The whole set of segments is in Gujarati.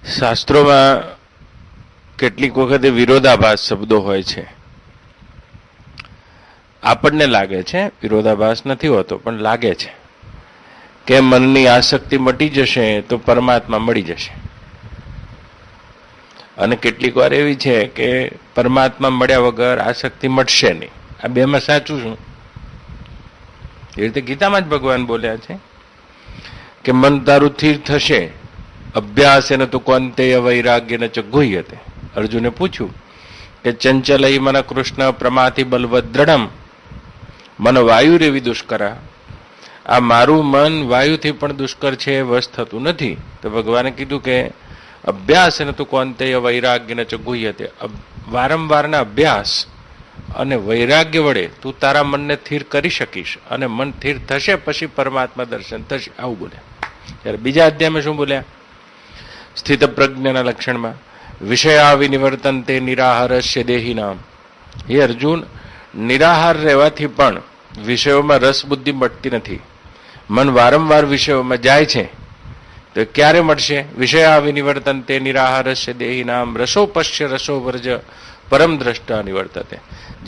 શાસ્ત્રોમાં કેટલીક વખતે વિરોધાભાસ શબ્દો હોય છે. આપણને લાગે છે, વિરોધાભાસ નથી હોતો, પણ લાગે છે કે મનની આસક્તિ મટી જશે તો પરમાત્મા મળી જશે. અને કેટલીક વાર એવી છે કે પરમાત્મા મળ્યા વગર આસક્તિ મટશે નહીં. આ બેમાં સાચું શું? એ રીતે ગીતામાં જ ભગવાન બોલ્યા છે કે મન તારું સ્થિર થશે, અભ્યાસ એને તો કોંતેય વૈરાગ્ય ને ગુહ્યતે. અર્જુને પૂછ્યું કે ચંચલઈ મન કૃષ્ણ પ્રમાથી બલવદ દ્રઢમ મન વાયુ રેવી દુષ્કરા. આ મારું મન વાયુથી પણ દુષ્કર છે, વશ થતું નથી. તો ભગવાને કીધું કે અભ્યાસ એને તો કોંતેય વૈરાગ્ય ને ગુહ્યતે. વારંવારના અભ્યાસ અને વૈરાગ્ય વડે તું તારા મનને સ્થિર કરી શકીશ, અને મન સ્થિર થશે પછી પરમાત્મા દર્શન થશે. આવું બોલ્યા. ત્યારે બીજા અધ્યાયમાં શું બોલ્યા? સ્થિત પ્રજ્ઞાના લક્ષણમાં વિષયા વિનિવર્તનતે નિરાહારસ્ય દેહિનામ. હે અર્જુન, નિરાહાર રહેવાથી પણ વિષયોમાં રસ બુદ્ધિ મળતી નથી. મન વારંવાર વિષયોમાં જાય છે. તો ક્યારે મળશે? વિષયા વિનિવર્તનતે નિરાહારસ્ય દેહિનામ રસો પશ્ય રસો વર્જ પરમ દ્રષ્ટા નિવર્તતે.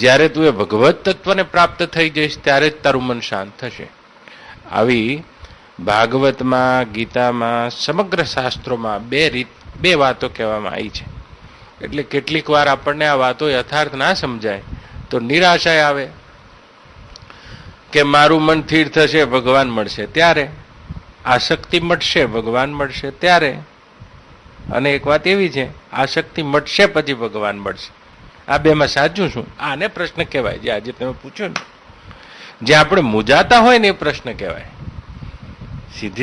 જ્યારે તું એ ભગવત તત્વને પ્રાપ્ત થઈ જઈશ ત્યારે જ તારું મન શાંત થશે. આવી ભાગવતમાં, ગીતામાં, સમગ્ર શાસ્ત્રોમાં બે વાતો કહેવામાં આવી છે. એટલે કેટલીક વાર આપણને આ વાતો યથાર્થ ના સમજાય તો નિરાશા આવે કે મારું મન સ્થિર થશે, ભગવાન મળશે ત્યારે, આસક્તિ મટશે, ભગવાન મળશે ત્યારે. અને એક વાત એવી છે, આસક્તિ મટશે પછી ભગવાન મળશે. આ બેમાં સાચું શું? આને પ્રશ્ન કહેવાય. જે આજે તમે પૂછ્યો ને, જે આપણે મૂંઝાતા હોય ને એ પ્રશ્ન કહેવાય.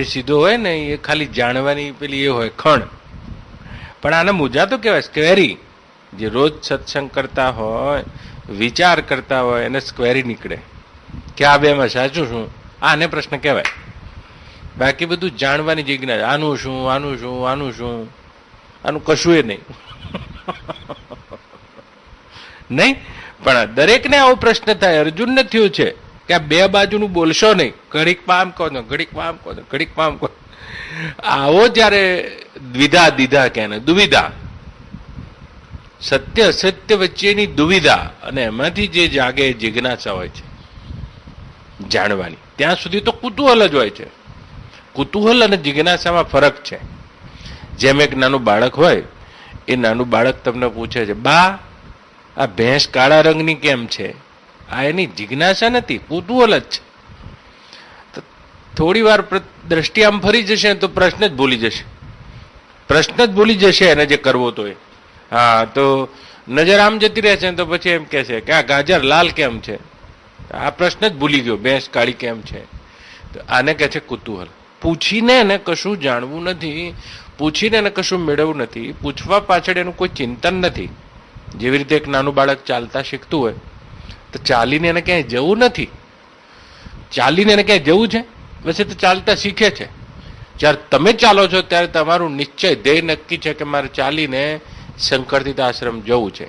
સીધો હોય ને એ ખાલી જાણવાની પેલી એ હોય ખણ, પણ આને મૂંઝાતો કહેવાય. સ્ક્વેરી. જે રોજ સત્સંગ કરતા હોય, વિચાર કરતા હોય એને સ્ક્વેરી નીકળે કે આ બેમાં સાચું શું? આને પ્રશ્ન કહેવાય. બાકી બધું જાણવાની જિજ્ઞાસા, આનું શું, આનું શું, આનું શું, આનું કશું એ નહીં. નહીં, પણ દરેકને આવો પ્રશ્ન થાય. અર્જુનને થયું છે કે આ બે બાજુનું બોલશો નહીં. ઘડીક પામ કહો છો, ઘડીક પામ કહો છો, ઘડીક પામ કહો. આવો જ્યારે દ્વિધા દીધા કે દુવિધા, સત્ય અસત્ય વચ્ચેની દુવિધા, અને એમાંથી જે જાગે જિજ્ઞાસા હોય છે જાણવાની, ત્યાં સુધી તો કુતૂહલ જ હોય છે. કુતૂહલ અને જિજ્ઞાસામાં ફરક છે. જેમ એક નાનું બાળક હોય, એ નાનું બાળક તમને પૂછે છે, બા આ ભેંસ કાળા રંગની કેમ છે? આ એની જિજ્ઞાસા નથી, કુતૂહલ જ છે. થોડી વાર દ્રષ્ટિ આમ ફરી જશે તો પ્રશ્ન જ ભૂલી જશે. પ્રશ્ન જ ભૂલી જશે એને જે કરવો તો એ. હા, તો નજર આમ જતી રહે છે તો પછી એમ કહે છે કે આ ગાજર લાલ કેમ છે? આ પ્રશ્ન જ ભૂલી ગયો, ભેંસ કાળી કેમ છે? તો આને કહે છે કુતૂહલ. પૂછીને એને કશું જાણવું નથી, પૂછીને એને કશું મેળવવું નથી, પૂછવા પાછળ એનું કોઈ ચિંતન નથી. જેવી રીતે એક નાનું બાળક ચાલતા શીખતું હોય તો ચાલીને એને ક્યાંય જવું નથી. ચાલીને એને ક્યાંય જવું છે? પછી તો ચાલતા શીખે છે. જ્યારે તમે ચાલો છો ત્યારે તમારું નિશ્ચય ધ્યેય નક્કી છે કે મારે ચાલીને શંકરતીર્થ આશ્રમ જવું છે,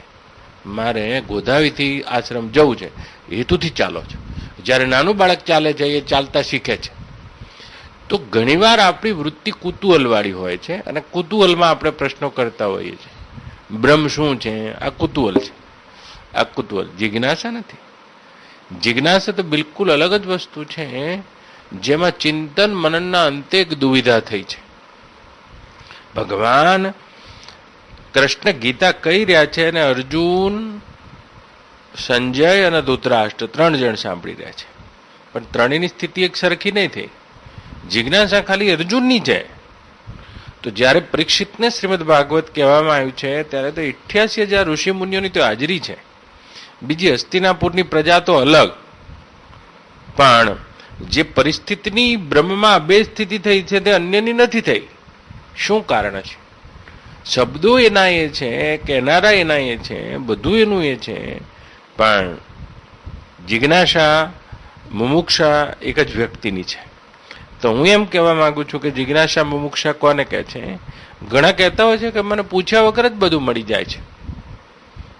મારે ગોધાવીથી આશ્રમ જવું છે, હેતુથી ચાલો છો. જ્યારે નાનું બાળક ચાલે છે એ ચાલતા શીખે છે. તો ઘણીવાર આપણી વૃત્તિ કુતૂહલવાળી હોય છે, અને કુતૂહલમાં આપણે પ્રશ્નો કરતા હોઈએ છીએ. બ્રહ્મ શું છે? આ કુતૂહલ છે. આ કુતૂહલ, જિજ્ઞાસા નથી. જિજ્ઞાસા તો બિલકુલ અલગ જ વસ્તુ છે, જેમાં ચિંતન મનનના અંતે એક દુવિધા થઈ છે. ભગવાન કૃષ્ણ ગીતા કહી રહ્યા છે અને અર્જુન, સંજય અને ધૃતરાષ્ટ્ર 3 જણ સાંભળી રહ્યા છે, પણ ત્રણેયની સ્થિતિ એક સરખી નહીં થઈ. જિજ્ઞાસા ખાલી અર્જુનની છે. તો જ્યારે પરીક્ષિતને શ્રીમદ ભાગવત કહેવામાં આવ્યું છે ત્યારે તો 88,000 ઋષિ મુનિઓની તો હાજરી છે. બીજી હસ્તિનાપુરની પ્રજા તો અલગ, પણ જે પરિસ્થિતિની બ્રહ્મમાં બે સ્થિતિ થઈ છે તે અન્યની નથી થઈ. શું કારણ છે? શબ્દો એના એ છે, કહેનારા એના એ છે, બધું એનું એ છે, પણ જિજ્ઞાસા, મુમુક્ષા એક જ વ્યક્તિની છે. તો હું એમ કહેવા માંગુ છું કે જિજ્ઞાસા મુમુક્ષા કોને કહે છે? ઘણા કહેતા હોય છે કે મને પૂછ્યા વગર જ બધું મળી જાય છે.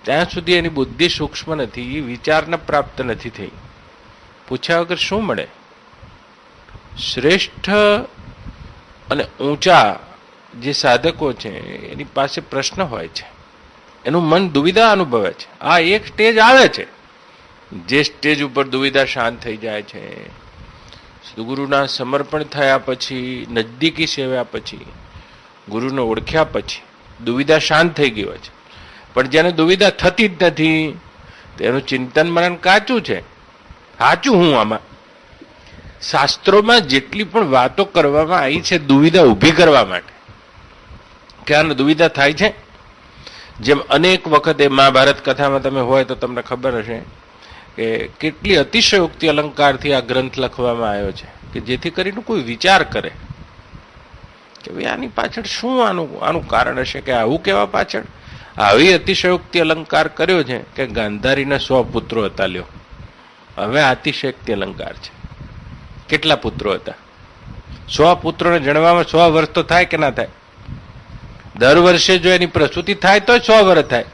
ત્યાં સુધી એની બુદ્ધિ સૂક્ષ્મ નથી, વિચારને પ્રાપ્ત નથી થઈ. પૂછ્યા વગર શું મળે? શ્રેષ્ઠ અને ઊંચા જે સાધકો છે એની પાસે પ્રશ્ન હોય છે, એનું મન દુવિધા અનુભવે છે. આ એક સ્ટેજ આવે છે, જે સ્ટેજ ઉપર દુવિધા શાંત થઈ જાય છે. ગુરુના સમર્પણ થયા પછી, નજદીકી સેવ્યા પછી, ગુરુને ઓળખ્યા પછી દુવિધા શાંત થઈ ગઈ હોય છે. પણ જેને દુવિધા થતી જ નથી તેનું ચિંતન મનન કાચું છે. સાચું હું આમાં શાસ્ત્રોમાં જેટલી પણ વાતો કરવામાં આવી છે દુવિધા ઊભી કરવા માટે, કે આને દુવિધા થાય છે. જેમ અનેક વખતે મહાભારત કથામાં તમે હોય તો તમને ખબર હશે કે કેટલી અતિશયોક્તિ અલંકારથી આ ગ્રંથ લખવામાં આવ્યો છે, કે જેથી કરીને કોઈ વિચાર કરે કે ભાઈ આની પાછળ શું આનું કારણ હશે, કે આવું કહેવા પાછળ આવી અતિશયોક્તિ અલંકાર કર્યો છે કે ગાંધારીના 100 પુત્રો હતા. લ્યો, હવે અતિશયોક્તિ અલંકાર છે. કેટલા પુત્રો હતા? 100 પુત્રોને જણવામાં 100 વર્ષ તો થાય કે ના થાય? દર વર્ષે જો એની પ્રસૂતિ થાય તો 100 વર્ષ થાય.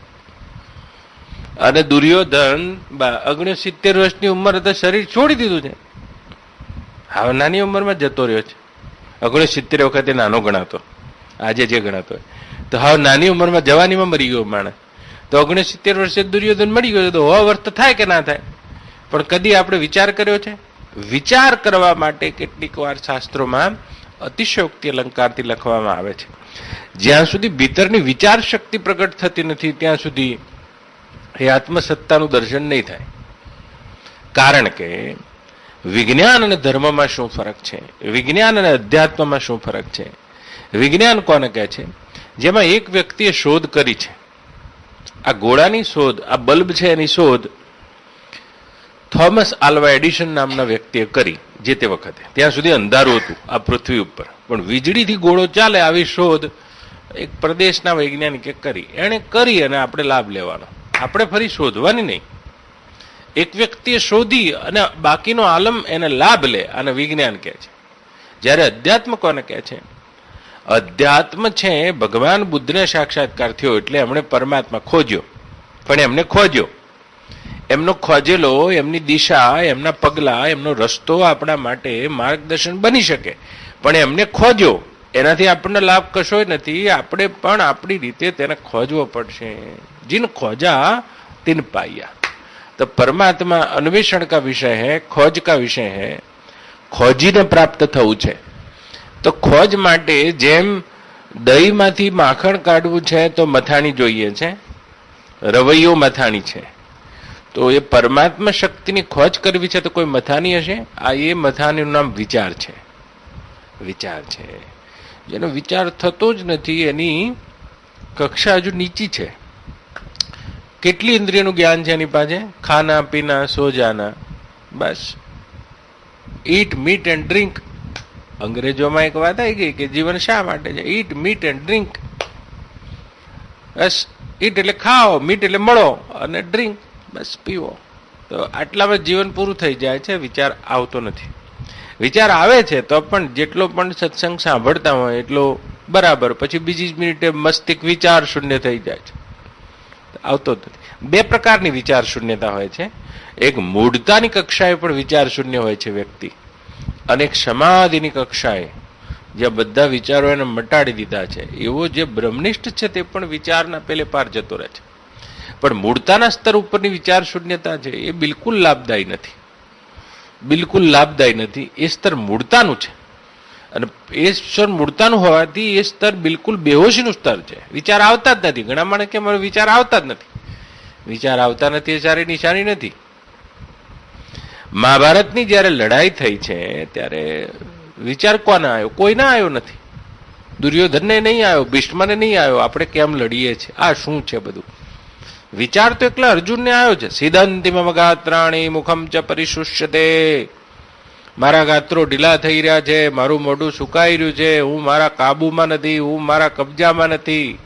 અને દુર્યોધન 69 વર્ષની ઉંમર હતા, શરીર છોડી દીધું છે. હવે નાની ઉંમરમાં જતો રહ્યો છે. 69 વખતે નાનો ગણાતો, આજે જે ગણાતો હોય તો હવે નાની ઉંમરમાં જવાનીમાં મરી ગયો માણસ. તો 69 વર્ષે દુર્યોધન મરી ગયો તો 100 વર્ષ તો થાય કે ના થાય? પણ કદી આપણે વિચાર કર્યો છે? વિચાર કરવા માટે કેટલીક વાર શાસ્ત્રોમાં અતિશયોક્તિ અલંકારથી લખવામાં આવે છે. જ્યાં સુધી ભીતરની વિચાર શક્તિ પ્રગટ થતી નથી ત્યાં સુધી એ આત્મસત્તાનું દર્શન નહીં થાય. કારણ કે વિજ્ઞાન અને ધર્મમાં શું ફરક છે, વિજ્ઞાન અને અધ્યાત્મમાં શું ફરક છે? વિજ્ઞાન કોને કહે છે? જેમાં એક વ્યક્તિએ શોધ કરી છે. આ ગોળાની શોધ, આ બલ્બ છે એની શોધ થોમસ આલ્વા એડિશન નામના વ્યક્તિએ કરી. જે તે વખતે ત્યાં સુધી અંધારું હતું આ પૃથ્વી ઉપર, પણ વીજળીથી ગોળો ચાલે આવી શોધ એક પ્રદેશના વૈજ્ઞાનિકે કરી. એણે કરી અને આપણે લાભ લેવાનો, આપણે ફરી શોધવાની નહીં. એક વ્યક્તિએ શોધી અને બાકીનો આલમ એને લાભ લે, અને વિજ્ઞાન કહે છે. જ્યારે અધ્યાત્મ કોને કહે છે? અધ્યાત્મ છે ભગવાન બુદ્ધને સાક્ષાત્કાર થયો એટલે એમણે પરમાત્મા ખોજ્યો. પણ એમને ખોજ્યો, એમનો ખોજેલો, એમની દિશા, એમના પગલા, એમનો રસ્તો આપણા માટે માર્ગદર્શન બની શકે. પણ એમને ખોજ્યો, એનાથી આપણને લાભ કશો નથી. આપણે પણ આપણી રીતે તેને ખોજવો પડશે. जिन खोजा तिन पाया. तो परमात्मा अन्वेषण का विषय है, खोज का विषय है. खोजीने प्राप्त थવું છે. તો ખોજ માટે જેમ દહીંમાંથી માખણ કાઢવું છે તો મથાણી જોઈએ છે, રવૈયો મથાણી છે. તો એ પરમાત્મા શક્તિની ખોજ કરવી છે તો કોઈ મથાણી હશે. આ એ મથાણીનું નામ વિચાર છે. વિચાર છે જેનો વિચાર થતો જ નથી, એની કક્ષા હજુ નીચી છે. કેટલી ઇન્દ્રિયનું જ્ઞાન છે એની પાસે? ખાના પીના સો જાના, બસ. ઈટ મીટ એન્ડ ડ્રિંક. અંગ્રેજોમાં એક વાત આવી ગઈ કે જીવન શા માટે છે? ઈટ મીટ એન્ડ ડ્રિંક. બસ, ઈટ એટલે ખાઓ, મીટ એટલે મળો, અને ડ્રિંક બસ પીવો. તો આટલામાં જીવન પૂરું થઈ જાય છે. વિચાર આવતો નથી. વિચાર આવે છે તો પણ જેટલો પણ સત્સંગ સાંભળતા હોય એટલો બરાબર, પછી બીજી જ મિનિટે મસ્તિષ્ક વિચાર શૂન્ય થઈ જાય છે, આવતો જ નથી. બે પ્રકારની વિચાર શૂન્યતા હોય છે. એક મૂળતાની કક્ષાએ પણ વિચાર શૂન્ય હોય છે વ્યક્તિ, અને એક સમાધિની કક્ષાએ જ્યાં બધા વિચારો એને મટાડી દીધા છે. એવો જે બ્રહ્મનિષ્ઠ છે તે પણ વિચારના પેલે પાર જતો રહે છે. પણ મૂળતાના સ્તર ઉપરની વિચાર શૂન્યતા છે એ બિલકુલ લાભદાયી નથી. બિલકુલ લાભદાયી નથી. એ સ્તર મૂળતાનું છે, અને એ સ્તર મૂળતાનું હોવાથી એ સ્તર બિલકુલ બેહોશીનું સ્તર છે. વિચાર આવતા જ નથી. ઘણા માણસ કે મારે વિચાર આવતા જ નથી. વિચાર આવતા નથી એ સારી નિશાની નથી. મહાભારતની જ્યારે લડાઈ થઈ છે ત્યારે વિચાર કોને આવ્યો? કોઈને આવ્યો નથી. દુર્યોધનને નહીં આવ્યો, ભીષ્મને નહીં આવ્યો. આપણે કેમ લડીએ છીએ, આ શું છે બધું? વિચાર તો એકલા અર્જુનને આવ્યો છે. સિદ્ધાંતિમ ગાત્રાણી મુખમ ચ પરિશુષ્યતે. મારા ગાત્રો ઢીલા થઈ રહ્યા છે, મારું મોઢું સુકાઈ રહ્યું છે, હું મારા કાબુમાં નથી, હું મારા કબજામાં નથી.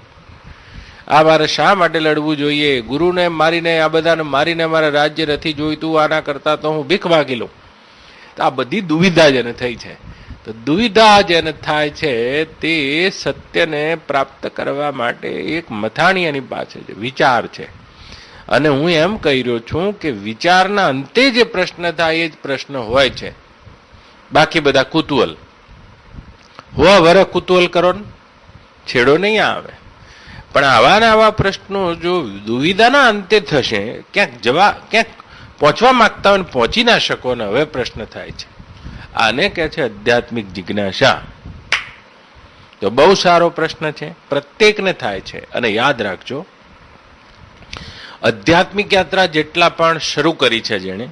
આ મારે શા માટે લડવું જોઈએ? ગુરુને મારીને, આ બધાને મારીને મારે રાજ્ય નથી જોઈતું. આના કરતા તો હું ભીખ માગી લઉં. આ બધી દુવિધા જેને થઈ છે. તો દુવિધા જેને થાય છે તે સત્યને પ્રાપ્ત કરવા માટે એક મથાણી એની પાસે છે, વિચાર છે. અને હું એમ કહી રહ્યો છું કે વિચારના અંતે જે પ્રશ્ન થાય એ જ પ્રશ્ન હોય છે. બાકી બધા કુતૂહલ. હો વર કુતૂહલ કરો ને, છેડો નહીં આવે. પણ આવા ને આવા પ્રશ્નો જો દુવિધાના અંતે થશે, ક્યાંક પહોંચવા માંગતા હોય પહોંચી ના શકો ને હવે પ્રશ્ન થાય છે. આને કહે છે આધ્યાત્મિક જિજ્ઞાસા. તો બહુ સારો પ્રશ્ન છે, પ્રત્યેકને થાય છે. અને યાદ રાખજો, આધ્યાત્મિક યાત્રા જેટલા પણ શરૂ કરી છે જેણે,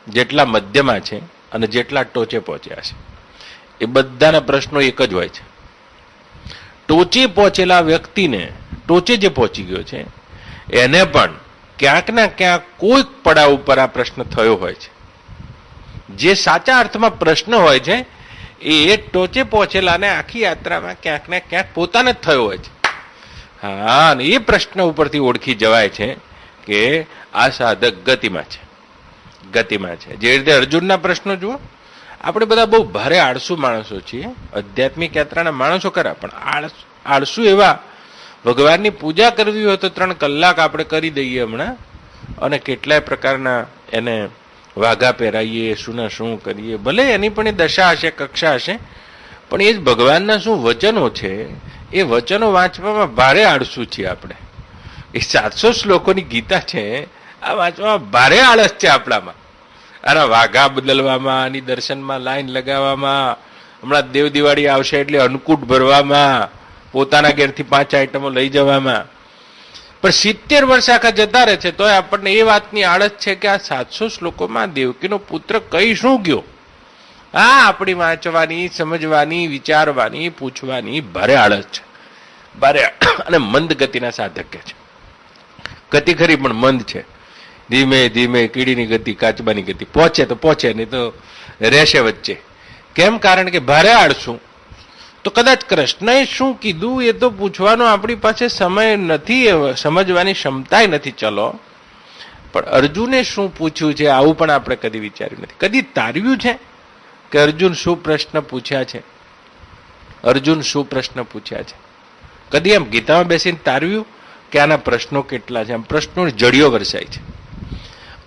જેટલા મધ્યમાં છે અને જેટલા ટોચે પહોંચ્યા છે, એ બધાના પ્રશ્નો એક જ હોય છે. ટોચે પહોંચેલા વ્યક્તિને, ટોચે જે પહોંચી ગયો છે એને પણ ક્યાંક ના ક્યાંક કોઈક પડાવ ઉપર આ પ્રશ્ન થયો હોય છે. જે સાચા અર્થમાં પ્રશ્ન હોય છે એ ટોચે પહોંચેલાને આખી યાત્રામાં ક્યાંક ને ક્યાંક પોતાને જ થયો હોય છે. હા, અને એ પ્રશ્ન ઉપરથી ઓળખી જવાય છે કે આ સાધક ગતિમાં છે, ગતિમાં છે. જે રીતે અર્જુનના પ્રશ્નો જુઓ, આપણે બધા બહુ ભારે આળસુ માણસો છીએ, આધ્યાત્મિક યાત્રાના માણસો ખરા, પણ આળસુ એવા. ભગવાનની પૂજા કરવી હોય તો 3 કલાક આપણે કરી દઈએ હમણાં, અને કેટલાય પ્રકારના એને વાઘા પહેરાવીએ, શું કરીએ. ભલે એની પણ એ દશા હશે, કક્ષા હશે, પણ એ જ ભગવાનના શું વચનો છે, એ વચનો વાંચવામાં ભારે આળસુ છીએ આપણે. એ 700 શ્લોકોની ગીતા છે, આ વાંચવામાં ભારે આળસ છે આપણામાં. આના વાઘા બદલવામાં, આની દર્શનમાં લાઈન લગાવવામાં, હમણાં દેવ દિવાળી આવશે એટલે અન્નકૂટ ભરવામાં, પોતાના ઘેરથી 5 આઈટમો લઈ જવામાં. પણ 70 વર્ષ આખા જતા રહે છે તોય આપણને એ વાતની આળસ છે કે આ 700 શ્લોકોમાં દેવકીનો પુત્ર કઈ શું ગયો. આ આપણી વાંચવાની, સમજવાની, વિચારવાની, પૂછવાની ભારે આળસ છે, ભારે. અને મંદ ગતિના સાધક છે. ગતિ ખરી પણ મંદ છે, ધીમે ધીમે. કીડીની ગતિ, કાચબાની ગતિ. પહોંચે તો પહોંચે, નહીં તો રહેશે વચ્ચે. કેમ? કારણ કે ભારે આળસું. તો કદાચ કૃષ્ણએ શું કીધું એ તો પૂછવાનો આપણી પાસે સમય નથી, સમજવાની ક્ષમતાય નથી. ચલો, પણ અર્જુને શું પૂછ્યું છે આવું પણ આપણે કદી વિચાર્યું નથી, કદી તારવ્યું છે કે અર્જુન શું પ્રશ્ન પૂછ્યા છે, અર્જુન શું પ્રશ્ન પૂછ્યા છે. કદી એમ ગીતામાં બેસીને તારવ્યું કે આના પ્રશ્નો કેટલા છે? આમ પ્રશ્નોની જડીઓ વરસાય છે.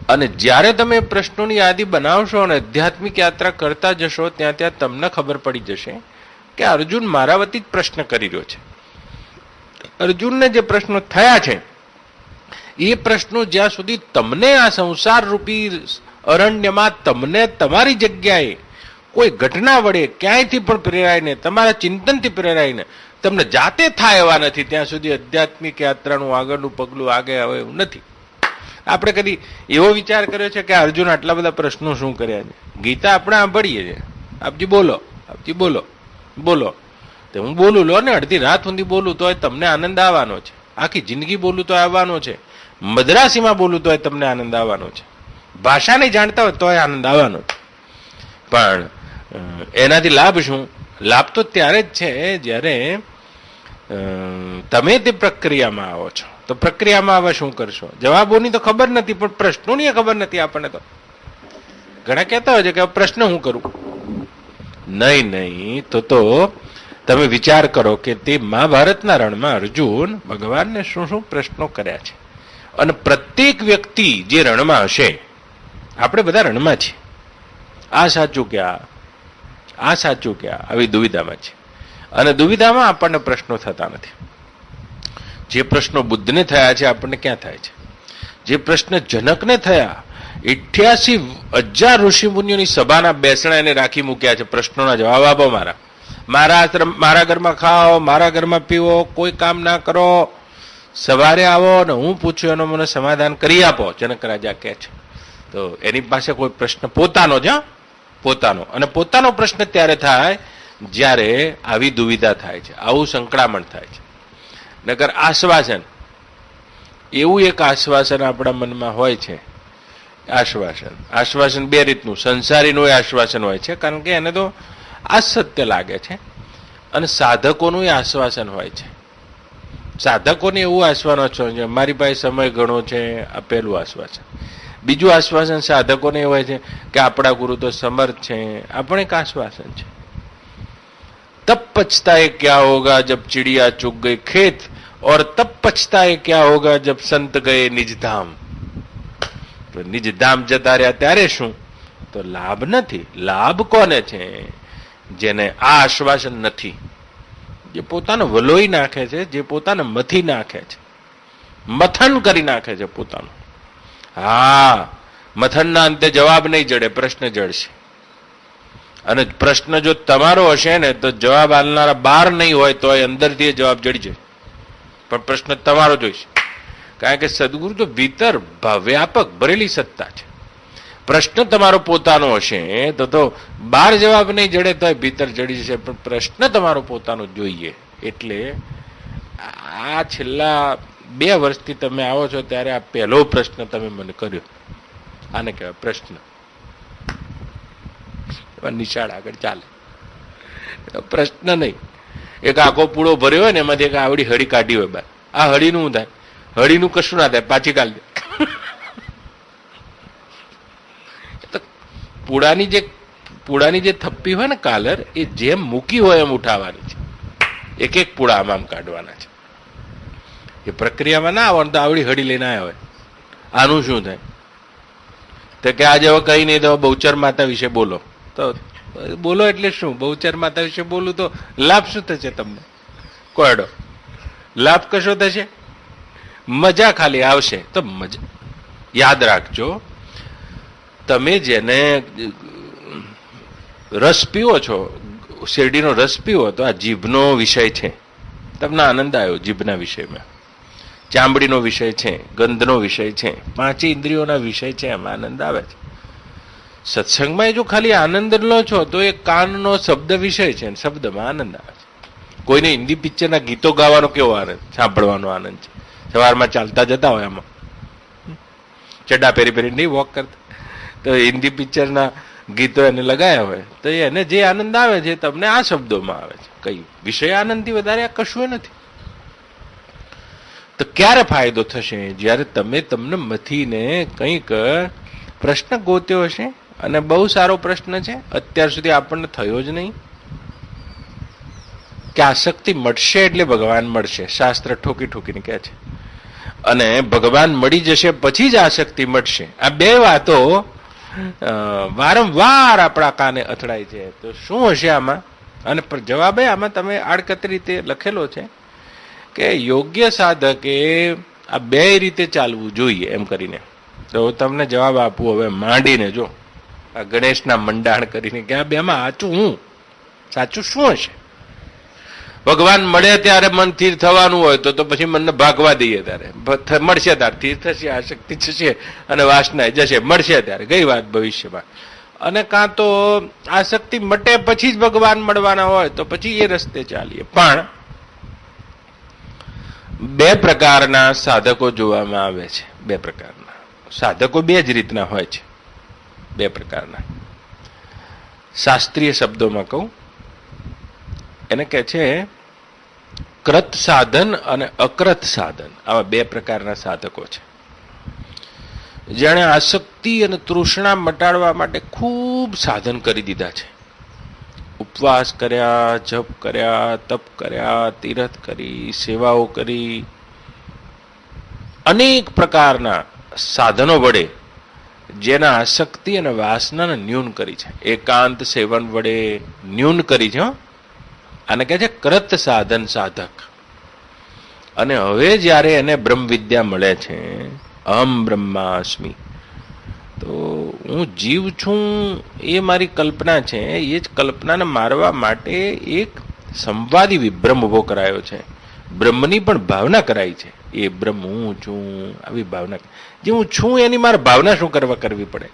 અને જ્યારે તમે પ્રશ્નોની યાદી બનાવશો અને આધ્યાત્મિક યાત્રા કરતા જશો, ત્યાં ત્યાં તમને ખબર પડી જશે કે અર્જુન મારા વતી જ પ્રશ્ન કરી રહ્યો છે. અર્જુનને જે પ્રશ્નો થયા છે એ પ્રશ્નો જ્યાં સુધી તમને આ સંસાર રૂપી અરણ્યમાં, તમને તમારી જગ્યાએ કોઈ ઘટના વડે ક્યાંયથી પણ પ્રેરાઈને, તમારા ચિંતનથી પ્રેરાઈને તમને જાતે થાય એવા નથી, ત્યાં સુધી આધ્યાત્મિક યાત્રાનું આગળનું પગલું આગે આવે એવું નથી. આપણે કદી એવો વિચાર કર્યો છે કે અર્જુન આટલા બધા પ્રશ્નો શું કર્યા છે? ગીતા આપણે સાંભળીએ છીએ, આપજી બોલો, આપજી બોલો, બોલો. તો હું બોલું લો ને, અડધી રાત સુધી બોલું તોય તમને આનંદ આવવાનો છે. આખી જિંદગી બોલું તો આવવાનો છે. મદ્રાસીમાં બોલું તોય તમને આનંદ આવવાનો છે. ભાષા નહીં જાણતા હોય તોય આનંદ આવવાનો છે. પણ એનાથી લાભ શું? લાભ તો ત્યારે જ છે જ્યારે તમે તે પ્રક્રિયામાં આવો છો. તો પ્રક્રિયામાં આવા શું કરશો? જવાબોની તો ખબર નથી, પણ પ્રશ્નોની ખબર નથી આપણને. તો ઘણા કહેતા હોય છે કે પ્રશ્ન હું કરું. નહીં, તો તમે વિચાર કરો કે તે મહાભારતના રણમાં અર્જુન ભગવાનને શું શું પ્રશ્નો કર્યા છે. અને પ્રત્યેક વ્યક્તિ જે રણમાં હશે, આપણે બધા રણમાં છીએ, આ સાચું ક્યાં, આ સાચું ક્યાં, આવી દુવિધામાં છે. અને દુવિધામાં આપણને પ્રશ્નો થતા નથી. જે પ્રશ્નો બુદ્ધને થયા છે આપણને ક્યાં થાય છે? જે પ્રશ્ન જનકને થયા, 88,000 ઋષિ મુનિઓની સભાના બેસણા એને રાખી મૂક્યા છે. પ્રશ્નોના જવાબ આપો, મારા ઘરમાં ખાઓ, મારા ઘરમાં પીવો, કોઈ કામ ના કરો, સવારે આવો ને હું પૂછું એનો મને સમાધાન કરી આપો, જનક રાજા કહે છે. તો એની પાસે કોઈ પ્રશ્ન પોતાનો જ, પોતાનો. અને પોતાનો પ્રશ્ન ત્યારે થાય જ્યારે આવી દુવિધા થાય છે, આવું સંકળામણ થાય છે. નકર આશ્વાસન, એવું એક આશ્વાસન આપણા મનમાં હોય છે. આશ્વાસન 2 રીતનું. સંસારીનું આશ્વાસન હોય છે, કારણ કે એને તો આ સત્ય લાગે છે. અને સાધકોનું આશ્વાસન હોય છે. સાધકોને એવું આશ્વાસન છે મારી પાસે સમય ઘણો છે, આ પહેલું આશ્વાસન. બીજું આશ્વાસન સાધકોને એવું હોય છે કે આપણા ગુરુ તો સમર્થ છે, આ પણ એક આશ્વાસન છે. तब पछताए क्या होगा जब चिड़िया चुग गई खेत, और तब पछताए क्या होगा जब संत गए निज धाम. તો નિજ ધામ જતા રહ્યા ત્યારે શું? તો લાભ નથી. લાભ કોને છે? જેને આ આશ્વાસન નથી, જે પોતાનો વલોઈ નાખે છે, જે પોતાને મથી નાખે છે, મથન કરી નાખે છે પોતાનું. હા, મથનના અંતે જવાબ નહીં જડે, પ્રશ્ન જડશે. અને પ્રશ્ન જો તમારો હશે ને તો જવાબ આલનારા બહાર નહીં હોય તો અંદરથી જવાબ જડી જાય, પણ પ્રશ્ન તમારો જોઈશે. કારણ કે સદગુરુ તો ભીતર વ્યાપક ભરેલી સત્તા છે. પ્રશ્ન તમારો પોતાનો હશે તો બહાર જવાબ નહીં જડે તો ભીતર જડી જશે, પણ પ્રશ્ન તમારો પોતાનો જોઈએ. એટલે આ છેલ્લા 2 વર્ષથી તમે આવો છો ત્યારે આ પહેલો પ્રશ્ન તમે મને કર્યો. આને કહેવાય પ્રશ્ન. નિશાળ આગળ ચાલે. પ્રશ્ન નહીં, એક આખો પૂળો ભર્યો હોય ને એમાંથી એક આવડી હળી કાઢી હોય બાર. આ હળીનું શું થાય? હળીનું કશું ના થાય, પાછી કાઢ દે. પૂળાની જે થપ્પી હોય ને કાલર, એ જેમ મૂકી હોય એમ ઉઠાવવાની છે. એક એક પૂળા આમ કાઢવાના છે. એ પ્રક્રિયામાં ના આવવાનું તો આવડી હળી લઈને આવ્યા હોય. આનું શું થાય? તો કે આજે હવે કઈ નહીં, તો બહુચર માતા વિશે બોલો. તો બોલો એટલે શું? બહુચર માતા વિશે બોલું તો લાભ શું થશે તમને? કોયડો લાભ કશો થશે? મજા ખાલી આવશે. તો મજા યાદ રાખજો, તમે જેને રસ પીવો છો, શેરડીનો રસ પીવો, તો આ જીભનો વિષય છે. તમને આનંદ આવ્યો જીભના વિષયમાં. ચામડીનો વિષય છે, ગંધનો વિષય છે, 5 ઇન્દ્રિયોના વિષય છે, એમાં આનંદ આવે છે. સત્સંગમાં જો ખાલી આનંદ લો છો તો એ કાનનો શબ્દ વિષય છે, શબ્દમાં આનંદ આવે છે. કોઈને હિન્દી પિક્ચરના ગીતો ગાવાનો કેવો આનંદ, સાંભળવાનો આનંદ છે. સવારમાં ચાલતા જતા હોય, એમાં ચડ્ડા પહેરી પહેરી નહીં વોક કરતા, તો હિન્દી પિક્ચરના ગીતો એને લગાયા હોય તો એને જે આનંદ આવે છે તમને આ શબ્દોમાં આવે છે. કઈ વિષય આનંદથી વધારે આ કશું નથી. તો ક્યારે ફાયદો થશે? જ્યારે તમે તમને મથીને કંઈક પ્રશ્ન ગોત્યો હશે, અને બહુ સારો પ્રશ્ન છે, અત્યાર સુધી આપણને થયો જ નહીં કે આસક્તિ મળશે એટલે ભગવાન મળશે. શાસ્ત્ર ઠોકી ઠોકીને કહે છે. અને ભગવાન મળી જશે પછી જ આસક્તિ મળશે. આ 2 વાતો વારંવાર આપણા કાને અથડાય છે. તો શું હશે આમાં? અને જવાબ આમાં તમે આડકતરી રીતે લખેલો છે કે યોગ્ય સાધકે આ 2 રીતે ચાલવું જોઈએ એમ કરીને. તો તમને જવાબ આપવું હવે માંડીને, જો આ ગણેશના મંડાણ કરીને કે આ 2માં સાચું હું, સાચું શું હશે? ભગવાન મળે ત્યારે મન સ્થિર થવાનું હોય તો પછી મનને ભાગવા દઈએ, ત્યારે મળશે ત્યારે સ્થિર થશે, આસક્તિ થશે અને વાસના જશે. મળશે ત્યારે ગઈ વાત ભવિષ્યમાં. અને કાં તો આસક્તિ મટે પછી જ ભગવાન મળવાના હોય તો પછી એ રસ્તે ચાલીએ. પણ 2 પ્રકારના સાધકો જોવામાં આવે છે. 2 પ્રકારના સાધકો 2 જ રીતના હોય છે. 2 પ્રકારના. શાસ્ત્રીય શબ્દોમાં કહું, એને કહે છે કૃત સાધન અને અકૃત સાધન. આવા 2 પ્રકારના સાધકો છે. જેણે આસક્તિ અને તૃષ્ણા મટાડવા માટે ખૂબ સાધન કરી દીધા છે. ઉપવાસ કર્યા, જપ કર્યા, તપ કર્યા, તીર્થ કરી, સેવાઓ કરી, અનેક પ્રકારના સાધનો વડે જેના આસક્તિ અને વાસનાને ન્યૂન કરી છે. એકાંત સેવન વડે ન્યૂન કરી છે. આને કહે છે કૃત સાધન સાધક. અને હવે જ્યારે એને બ્રહ્મ વિદ્યા મળે છે, અહમ બ્રહ્માસ્મિ, તો હું જીવ છું એ મારી કલ્પના છે, એ જ કલ્પનાને મારવા માટે એક સંવાદી વિભ્રમ ઉભો કરાયો છે. બ્રહ્મની પણ ભાવના કરાઈ છે. એ બ્રહ્મ હું છું, આવી ભાવના. જે હું છું એની મારે ભાવના શું કરવી પડે?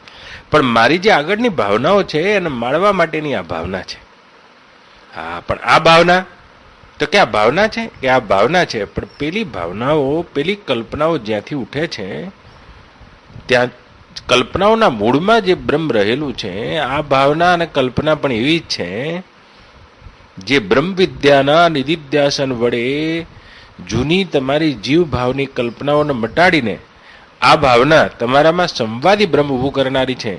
પણ મારી જે આગળની ભાવનાઓ છે એને માળવા માટેની આ ભાવના છે. હા, પણ આ ભાવના તો ક્યાં ભાવના છે? કે આ ભાવના છે, પણ પેલી ભાવનાઓ, પેલી કલ્પનાઓ જ્યાંથી ઉઠે છે ત્યાં કલ્પનાઓના મૂળમાં જે બ્રહ્મ રહેલું છે, આ ભાવના અને કલ્પના પણ એવી જ છે જે બ્રહ્મ વિદ્યાના નિધિધ્યાસન વડે જૂની તમારી જીવ ભાવની કલ્પનાઓને મટાડીને આ ભાવના તમારામાં સંવાદી બ્રહ્મ ઊભું કરનારી છે,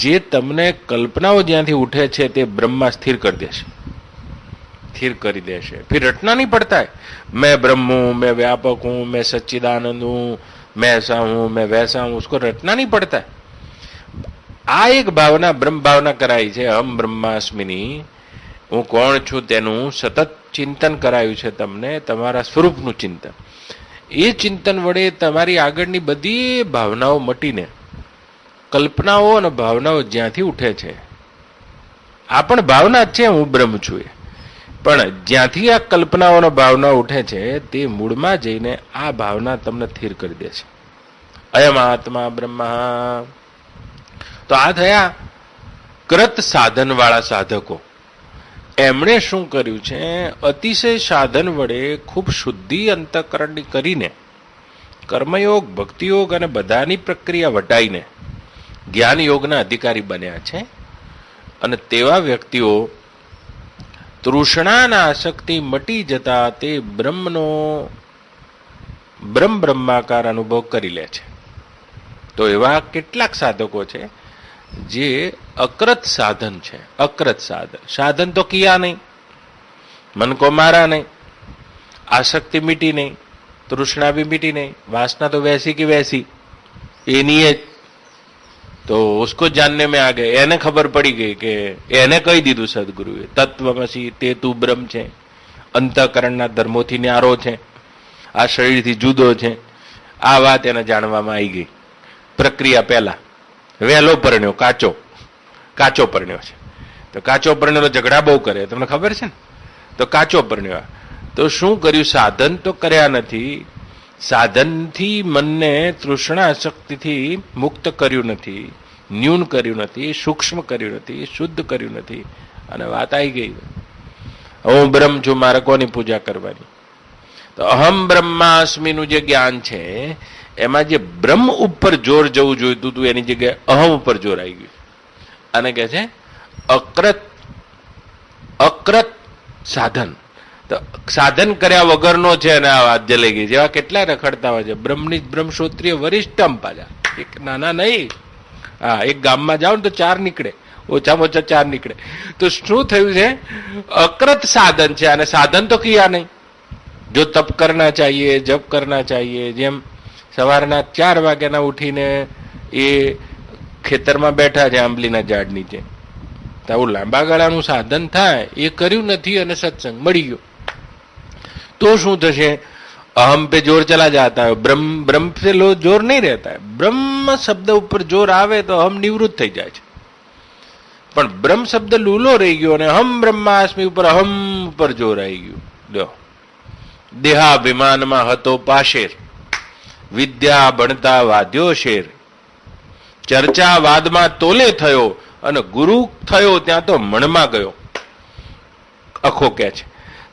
જે તમને કલ્પનાઓ જ્યાંથી ઉઠે છે તે બ્રહ્મમાં સ્થિર કરી દેશે. સ્થિર કરી દેશે. फिर रटना नहीं पड़ता है मैं ब्रह्म हूं, मैं व्यापक हूं, मैं सच्चिदानंद हूं, मैं ऐसा हूं, मैं वैसा हूं. उसको रटना नहीं पड़ता है. આ એક ભાવના બ્રહ્મ ભાવના કરાઈ છે, અહમ બ્રહ્માસ્મિની. હું કોણ છું તેનું સતત ચિંતન કરાયું છે તમને, તમારા સ્વરૂપનું ચિંતન. એ ચિંતન વડે તમારી આગળની બધી ભાવનાઓ મટીને કલ્પનાઓ અને ભાવનાઓ જ્યાંથી ઉઠે છે, આ પણ ભાવના જ છે, હું બ્રહ્મ છું, પણ જ્યાંથી આ કલ્પનાઓ અને ભાવનાઓ ઉઠે છે તે મૂળમાં જઈને આ ભાવના તમને સ્થિર કરી દે છે. અયમ આત્મા બ્રહ્મા. તો આ થયા કૃત સાધન વાળા સાધકો. એમણે શું કર્યું છે? અતિશય સાધન વડે ખૂબ શુદ્ધિ અંતઃકરણની કરીને કર્મયોગ, ભક્તિયોગ અને બધાની પ્રક્રિયા વટાઈને જ્ઞાન યોગના અધિકારી બન્યા છે. અને તેવા વ્યક્તિઓ તૃષ્ણાના આસક્તિ મટી જતા તે બ્રહ્માકાર અનુભવ કરી લે છે. તો એવા કેટલાક સાધકો છે જે અકૃત સાધન છે. અકૃત સાધન, સાધન તો કિયા નહીં, મન કો મારા નહીં, આસક્તિ મીટી નહીં, તૃષ્ણા भी मीटी नहीं, वासना तो वैसी की वैसी एनी है. तो उसको जानने में आ गए, એને ખબર પડી ગઈ કે એને કહી દીધું સદગુરુએ, તત્વમસી તે તું બ્રહ્મ છે, અંતઃકરણના ધર્મોથી ન્યારો છે, આ શરીરથી જુદો છે. આ વાત એને જાણવામાં આવી ગઈ પ્રક્રિયા પહેલા. વહેલો પરણ્યો, કાચો પરણ્યો છે. તો કાચો પરણ્યો ઝઘડા બહુ કરે, તમને ખબર છે ને. તો કાચો પરણ્યો. તો શું કર્યું? સાધન તો કર્યા નથી, સાધનથી મનને તૃષ્ણા શક્તિથી મુક્ત કર્યું નથી, ન્યૂન કર્યું નથી, સૂક્ષ્મ કર્યું નથી, શુદ્ધ કર્યું નથી. અને વાત આવી ગઈ, હું બ્રહ્મ છું, મારે કોની પૂજા કરવાની? તો અહમ બ્રહ્માસ્મિનું જે જ્ઞાન છે એમાં જે બ્રહ્મ ઉપર જોર જવું જોઈતું હતું એની જગ્યાએ અહમ ઉપર જોર આવી ગયું. આને કહે છે અકૃત સાધન. તો સાધન કર્યા વગરનો છે અને આ વાત જલાઈ ગઈ. જેવા કેટલા રખડતા હોય છે, બ્રહ્મની બ્રહ્મક્ષોત્રીય વરિષ્ઠમ પાછા, એક નાના નહીં. હા, એક ગામમાં જાઓ ને તો 4 નીકળે, ઓછામાં ઓછા 4 નીકળે. તો શું થયું છે? અકૃત સાધન છે. અને સાધન તો કિયા નહીં. જો તપ કરના ચાહીએ, જપ કરના ચાહીએ, જેમ સવારના 4 વાગ્યાના ઉઠીને એ ખેતરમાં બેઠા છે આંબલીના ઝાડ નીચે, તો આવું લાંબા ગાળાનું સાધન થાય એ કર્યું નથી અને સત્સંગ મળી ગયો તો શું થશે? अहम पे जोर चला जाता है, ब्रह्म पे जोर नहीं रहता है. ब्रह्म शब्द ऊपर जोर आवे तो अहम निवृत्त થઈ જાય છે. પણ બ્રહ્મ શબ્દ લૂલો રહી ગયો અને હમ બ્રહ્માસ્મિ ઉપર અહમ ઉપર જોર આવી ગયું. લ્યો, દેહાભિમાનમાં હતો પાશેર, વિદ્યા ભણતા વાદ્યો શેર, ચર્ચા વાદમાં તોલે થયો અને ગુરુ થયો ત્યાં તો મણમાં ગયો. અખો કે છે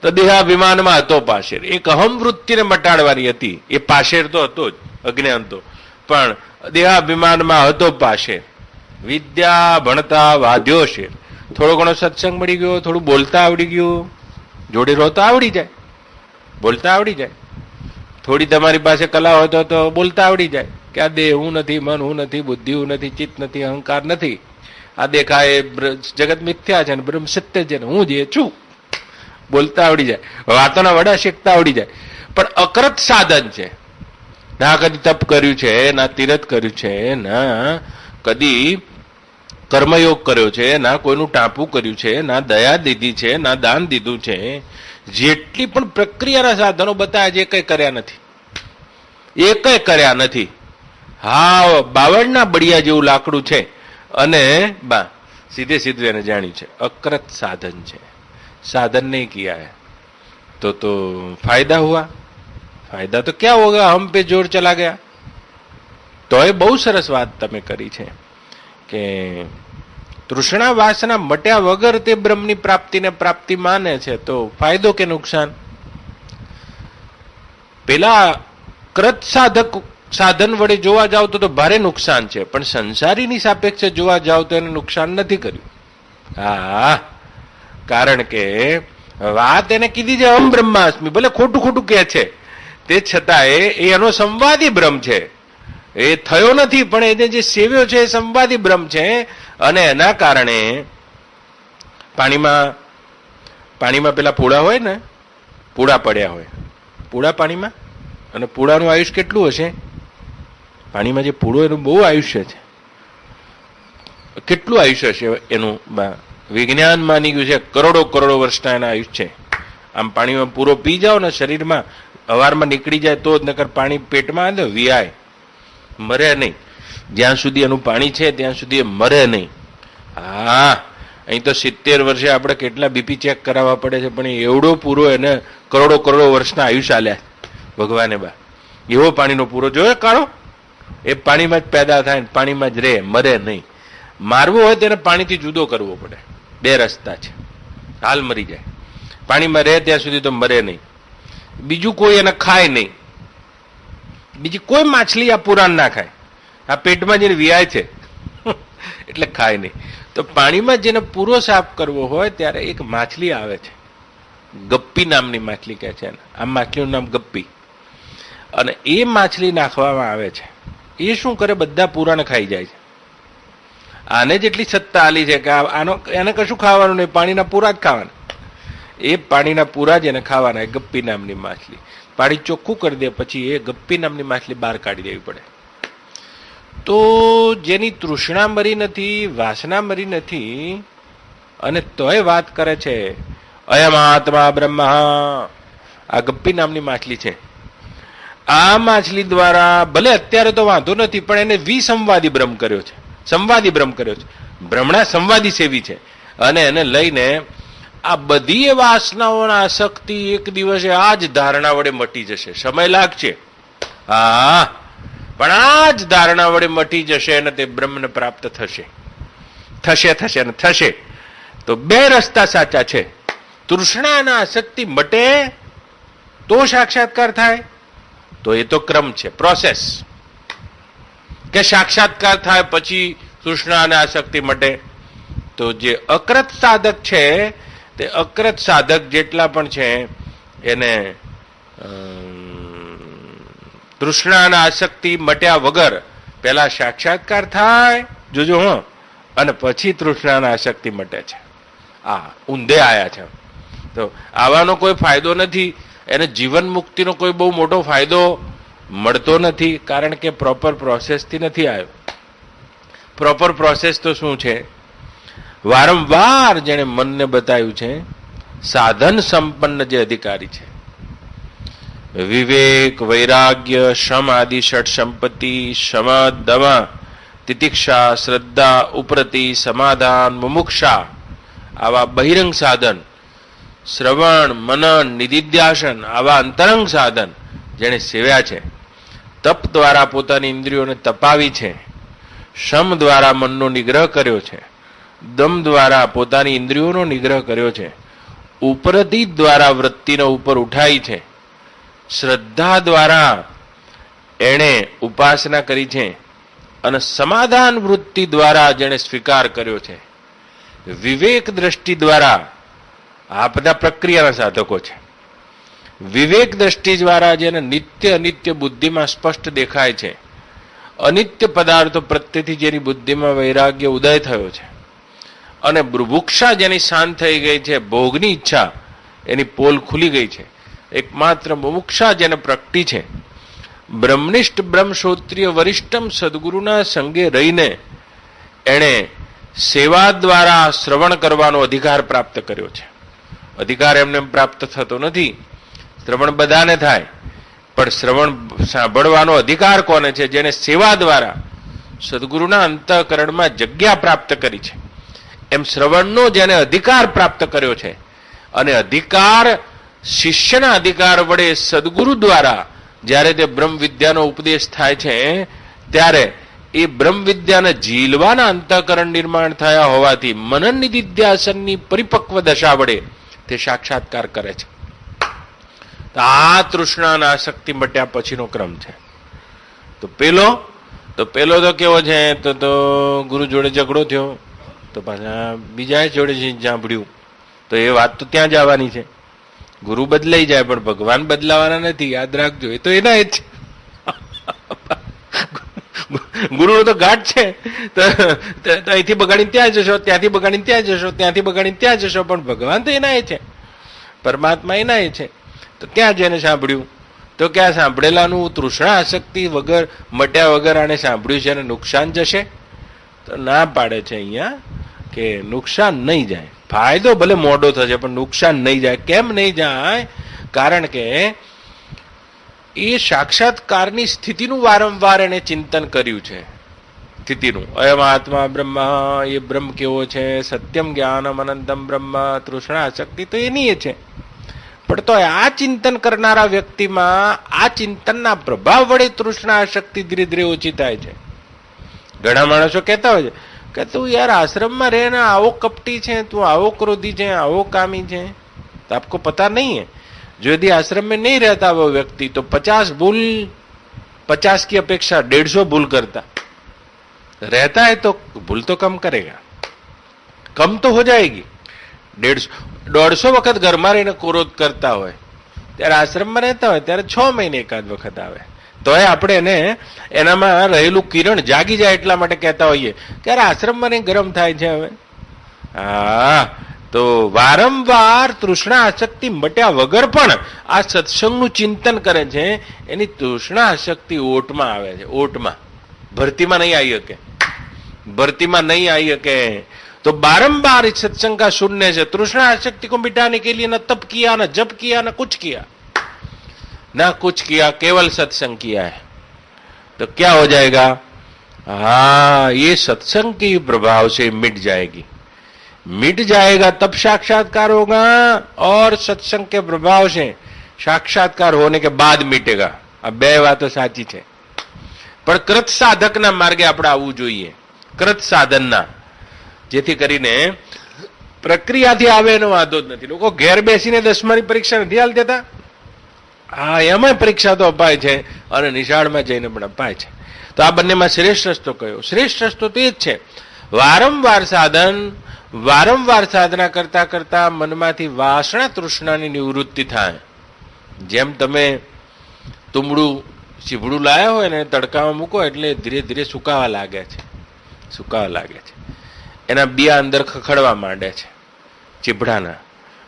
તો દેહાભિમાનમાં હતો પાશેર. એક અહમ વૃત્તિને મટાડવાની હતી, એ પાશેર તો હતો જ, અજ્ઞાન તો, પણ દેહાભિમાનમાં હતો પાશેર. વિદ્યા ભણતા વાદ્યો શેર. થોડો ઘણો સત્સંગ મળી ગયો, થોડું બોલતા આવડી ગયું, જોડે રહો તો આવડી જાય, બોલતા આવડી જાય. થોડી તમારી પાસે કલા હોય તો બોલતા આવડી જાય કે આ દેહ હું નથી, મન હું નથી, બુદ્ધિ હું નથી, ચિત્ત નથી, અહંકાર નથી, આ દેખાય જગત મિથ્યા છે ને બ્રહ્મ સત્ય છે ને હું જે છું, બોલતા આવડી જાય, વાતોના વડા શીખતા આવડી જાય. પણ અકૃત સાધન છે. ના કદી તપ કર્યું છે, ના તીરથ કર્યું છે, ના કદી કર્મયોગ કર્યો છે, ના કોઈનું ટાંપું કર્યું છે, ના દયા દીધી છે, ના દાન દીધું છે. જેટલી પણ પ્રક્રિયાના સાધનો બતાવ્યા છે એ કઈ કર્યા નથી, એ કઈ કર્યા નથી. હા, બાવળના બળિયા જેવું લાકડું છે અને સીધે સીધું એને જાણ્યું છે અકૃત સાધન છે. साधन नहीं किया है तो फायदा हुआ? फायदा तो क्या होगा, हम पे जोर चला गया. तो એ બહુ સરસ વાત તમે કરી છે કે તૃષ્ણા વાસના મટ્યા વગર તે બ્રહ્મની પ્રાપ્તિને પ્રાપ્તિ માને છે તો ફાયદો કે નુકસાન? પેલા કૃત સાધન વડે જોવા જાવ તો ભારે નુકસાન છે, પણ સંસારીની સાપેક્ષે જોવા જાવ તો એને નુકસાન નથી કર્યું. હા, કારણ કે વાત એને કીધી છે અહમ બ્રહ્માસ્મિ, ભલે ખોટું ખોટું કહે છે તે છતાંય એનો સંવાદી બ્રહ્મ છે. એ થયો નથી પણ એને જે સેવ્યો છે એ સંવાદી બ્રહ્મ છે. અને એના કારણે પાણીમાં પેલા પૂળા હોય ને, પૂળા પડ્યા હોય, પૂળા પાણીમાં, અને પૂળાનું આયુષ્ય કેટલું હશે? પાણીમાં જે પૂળો એનું બહુ આયુષ્ય છે. કેટલું આયુષ્ય હશે એનું? વિજ્ઞાન માની ગયું છે કરોડો વર્ષના એના આયુષ્ય છે. આમ પાણીમાં પૂરો પી જાઓ ને શરીરમાં હવારમાં નીકળી જાય તો જ, નકર પાણી પેટમાં આવે વિયાય, મરે નહીં. જ્યાં સુધી એનું પાણી છે ત્યાં સુધી એ મરે નહીં. હા, અહીં તો 70 વર્ષે આપણે કેટલા બીપી ચેક કરાવવા પડે છે, પણ એવડો પૂરો એને કરોડો કરોડો વર્ષના આયુષ્ય આલ્યા ભગવાને બા. એવો પાણીનો પૂરો જોયો કાળો, એ પાણીમાં જ પેદા થાય, પાણીમાં જ રહે, મરે નહીં. મારવો હોય તેને પાણીથી જુદો કરવો પડે. 2 રસ્તા છે, હાલ મરી જાય. પાણીમાં રહે ત્યાં સુધી તો મરે નહીં. બીજું કોઈ એને ખાય નહીં, બીજી કોઈ માછલી આ પુરાણ ના ખાય. આ પેટમાં જેને વિયાય છે એટલે ખાય નહીં. તો પાણીમાં જેને પૂરો સાફ કરવો હોય ત્યારે એક માછલી આવે છે, ગપ્પી નામની માછલી કહે છે. આ માછલીનું નામ ગપ્પી. અને એ માછલી નાખવામાં આવે છે. એ શું કરે, બધા પૂરાને ખાઈ જાય છે. આને જેટલી સત્તા આલી છે કે આનો એને કશું ખાવાનું નહીં, પાણીના પૂરા જ ખાવાના. એ પાણીના પૂરા જ એને ખાવાના. એ ગપ્પી નામની માછલી પાણી ચોખ્ખું કરી દે પછી એ ગપ્પી નામની માછલી બહાર કાઢી દેવી પડે. તો જેની તૃષ્ણા મરી નથી, વાસના મરી નથી, અને તોય વાત કરે છે અયમ આત્મા બ્રહ્મ. આ ગપ્પી નામની માછલી છે. આ માછલી દ્વારા ભલે અત્યારે તો વાંધો નથી, પણ એને વિસંવાદી બ્રહ્મ કર્યો છે, સંવાદી બ્રહ્મ કર્યો છે. બ્રહ્મણા સંવાદી સેવી છે. અને એને લઈને આ બધી વાસનાઓના આસક્તિ એક દિવસે આ જ ધારણા વડે મટી જશે. સમય લાગશે, હા, પણ આ જ ધારણા વડે મટી જશે અને તે બ્રહ્મને પ્રાપ્ત થશે. થશે થશે ને થશે. તો 2 રસ્તા સાચા છે. તૃષ્ણા અને આસક્તિ મટે તો સાક્ષાત્કાર થાય, તો એ તો ક્રમ છે, પ્રોસેસ. કે સાક્ષાત્કાર થાય પછી તૃષ્ણા અને આસક્તિ મટે. તો જે અકૃત સાધક છે તે અકૃત સાધક જેટલા પણ છે એને તૃષ્ણા અને આસક્તિ મટ્યા વગર પહેલા સાક્ષાત્કાર થાય, જોજો હો, અને પછી તૃષ્ણા અને આસક્તિ મટે છે. આ ઊંધે આયા છે. તો આવાનો કોઈ ફાયદો નથી. એને જીવન મુક્તિનો કોઈ બહુ મોટો ફાયદો મળતો નથી, કારણ કે પ્રોપર પ્રોસેસથી નથી આવ્યો. પ્રોપર પ્રોસેસ તો શું છે? વારંવાર જેણે મનને બતાવ્યું છે, સાધન સંપન્ન જે અધિકારી છે, વિવેક, વૈરાગ્ય, શમ આદિ ષટ સંપત્તિ, શમ, દમ, તિતિક્ષા, શ્રદ્ધા, ઉપરતિ, સમાધાન, મુમુક્ષા, આવા બહિરંગ સાધન, શ્રવણ, મનન, નિધિધ્યાસન, આવા અંતરંગ સાધન જેણે સેવ્યા છે, તપ દ્વારા પોતાની ઇન્દ્રિયોને તપાવી છે, શમ દ્વારા મનનો નિગ્રહ કર્યો છે, દમ દ્વારા પોતાની ઇન્દ્રિયોનો નિગ્રહ કર્યો છે, ઉપરતિ દ્વારા વૃત્તિને ઉપર ઉઠાઈ છે, શ્રદ્ધા દ્વારા એણે ઉપાસના કરી છે, અને સમાધાન વૃત્તિ દ્વારા જેણે સ્વીકાર કર્યો છે, વિવેક દ્રષ્ટિ દ્વારા, આ બધા પ્રક્રિયાના સાધકો છે. વિવેક દ્રષ્ટિ દ્વારા જેને નિત્ય અનિત્ય બુદ્ધિમાં સ્પષ્ટ દેખાય છે, અનિત્ય પદાર્થો પ્રત્યેથી જેની બુદ્ધિમાં વૈરાગ્ય ઉદય થયો છે, અને બુભુક્ષા જેની શાંત થઈ ગઈ છે, ભોગની ઈચ્છા એની પોલ ખુલી ગઈ છે, એકમાત્ર મુમુક્ષા જેને પ્રગટી છે, બ્રહ્મનિષ્ઠ બ્રહ્મશ્રોત્રિય વરિષ્ઠમ સદગુરુના સંગે રહીને એણે સેવા દ્વારા શ્રવણ કરવાનો અધિકાર પ્રાપ્ત કર્યો છે. અધિકાર એમને પ્રાપ્ત થતો નથી, શ્રવણ બધાને થાય, પણ શ્રવણ સાંભળવાનો અધિકાર કોને છે? જેને સેવા દ્વારા સદગુરુના અંતઃકરણમાં જગ્યા પ્રાપ્ત કરી છે. એમ શ્રવણનો જેને અધિકાર પ્રાપ્ત કર્યો છે, અને અધિકાર શિષ્યના અધિકાર વડે સદગુરુ દ્વારા જ્યારે તે બ્રહ્મ વિદ્યાનો ઉપદેશ થાય છે ત્યારે એ બ્રહ્મ વિદ્યાને ઝીલવાના અંતઃકરણ નિર્માણ થયા હોવાથી મનન નિધિધ્યાસનની પરિપક્વ દશા વડે તે સાક્ષાત્કાર કરે છે. આ તૃષ્ણાના આસક્તિ મટ્યા પછીનો ક્રમ છે. તો પેલો તો કેવો છે? તો ગુરુ જોડે ઝઘડો થયો, તો પાછા બીજા જોડે સાંભળ્યું, તો એ વાત તો ત્યાં જ આવવાની છે. ગુરુ બદલાઈ જાય પણ ભગવાન બદલાવાના નથી, યાદ રાખજો. એ તો એના જ ગુરુનો તો ઘાટ છે. તો અહીંથી બગાડીને ત્યાં જશો, ત્યાંથી બગાડીને ત્યાં જશો, ત્યાંથી બગાડીને ત્યાં જશો, પણ ભગવાન તો એના છે, પરમાત્મા એના છે. તો ત્યાં જઈને સાંભળ્યું, તો ક્યાં સાંભળેલાનું તૃષ્ણા આસક્તિ વગર મટ્યા વગર આને સાંભળ્યું છે અને નુકસાન જશે? તો ના પાડે છે અહીંયા કે નુકસાન નહીં જાય. ફાયદો ભલે મોડો થશે પણ નુકસાન નહીં જાય. કેમ નહીં જાય? કારણ કે એ સાક્ષાત્કારની સ્થિતિનું વારંવાર એને ચિંતન કર્યું છે. સ્થિતિનું અયમ આત્મા બ્રહ્મ, એ બ્રહ્મ કેવો છે, સત્યમ જ્ઞાનમ અનંતમ બ્રહ્મ, તૃષ્ણા શક્તિ તો એની એ છે. પણ તો આ ચિંતન કરનારા વ્યક્તિમાં આ ચિંતનના પ્રભાવ વડે તૃષ્ણા શક્તિ ધીરે ધીરે ઓછી થાય છે. ઘણા માણસો કહેતા હોય છે કે તું યાર આશ્રમમાં રહે ને આવો કપટી છે, તું આવો ક્રોધી છે, આવો કામી છે. તો આપકો પતા નહીં है, जो यदि आश्रम में नहीं रहता वो व्यक्ति तो 50 भूल 50 की अपेक्षा 150 भूल करता. रहता है तो भूल तो कम करेगा, कम तो हो जाएगी. 150 વખત ઘરમાં રહીને ક્રોધ કરતા હોય ત્યારે આશ્રમમાં રહેતા હોય ત્યારે 6 મહિને એકાદ વખત આવે તો આપણે એને એનામાં રહેલું કિરણ જાગી જાય એટલા માટે કહેતા હોઈએ કે આશ્રમમાં નહીં ગરમ થાય છે. હવે હા, તો વારંવાર તૃષ્ણા આસક્તિ મટ્યા વગર પણ આ સત્સંગનું ચિંતન કરે છે. એની તૃષ્ણા આસક્તિ ઓટમાં આવે છે, ઓટમાં, ભરતીમાં નહીં આવી શકે, ભરતીમાં નહીં આવી શકે. तो बारंबार इस सत्संग का सुनने से तृष्णा आसक्ति को मिटाने के लिए न तप किया, न जप किया, न कुछ किया, ना कुछ किया, केवल सत्संग किया है. तो क्या हो जाएगा? हाँ, ये सत्संग के प्रभाव से मिट जाएगी. मिट जाएगा तब साक्षात्कार होगा, और सत्संग के प्रभाव से साक्षात्कार होने के बाद मिटेगा. આ બે વાતો સાચી છે. પણ કૃત સાધકના માર્ગે આપણે આવવું જોઈએ, કૃત સાધનના, જેથી કરીને પ્રક્રિયાથી આવે એનો વાંધો જ નથી. લોકો ઘેર બેસીને 10માની પરીક્ષા નથી હાલ દેતા. હા, એમાં પરીક્ષા તો અપાય છે અને નિશાળમાં જઈને પણ અપાય છે. તો આ બંનેમાં શ્રેષ્ઠ રસ્તો કયો? શ્રેષ્ઠ રસ્તો તો એ જ છે, વારંવાર સાધન, વારંવાર સાધના કરતા કરતા મનમાંથી વાસણા તૃષ્ણાની નિવૃત્તિ થાય. જેમ તમે તુંબડું ચીભડું લાયા હોય ને તડકામાં મૂકો એટલે ધીરે ધીરે સુકાવા લાગે છે, સુકાવા લાગે છે. એના બિયા અંદર ખખડવા માંડે છે ચીભડાના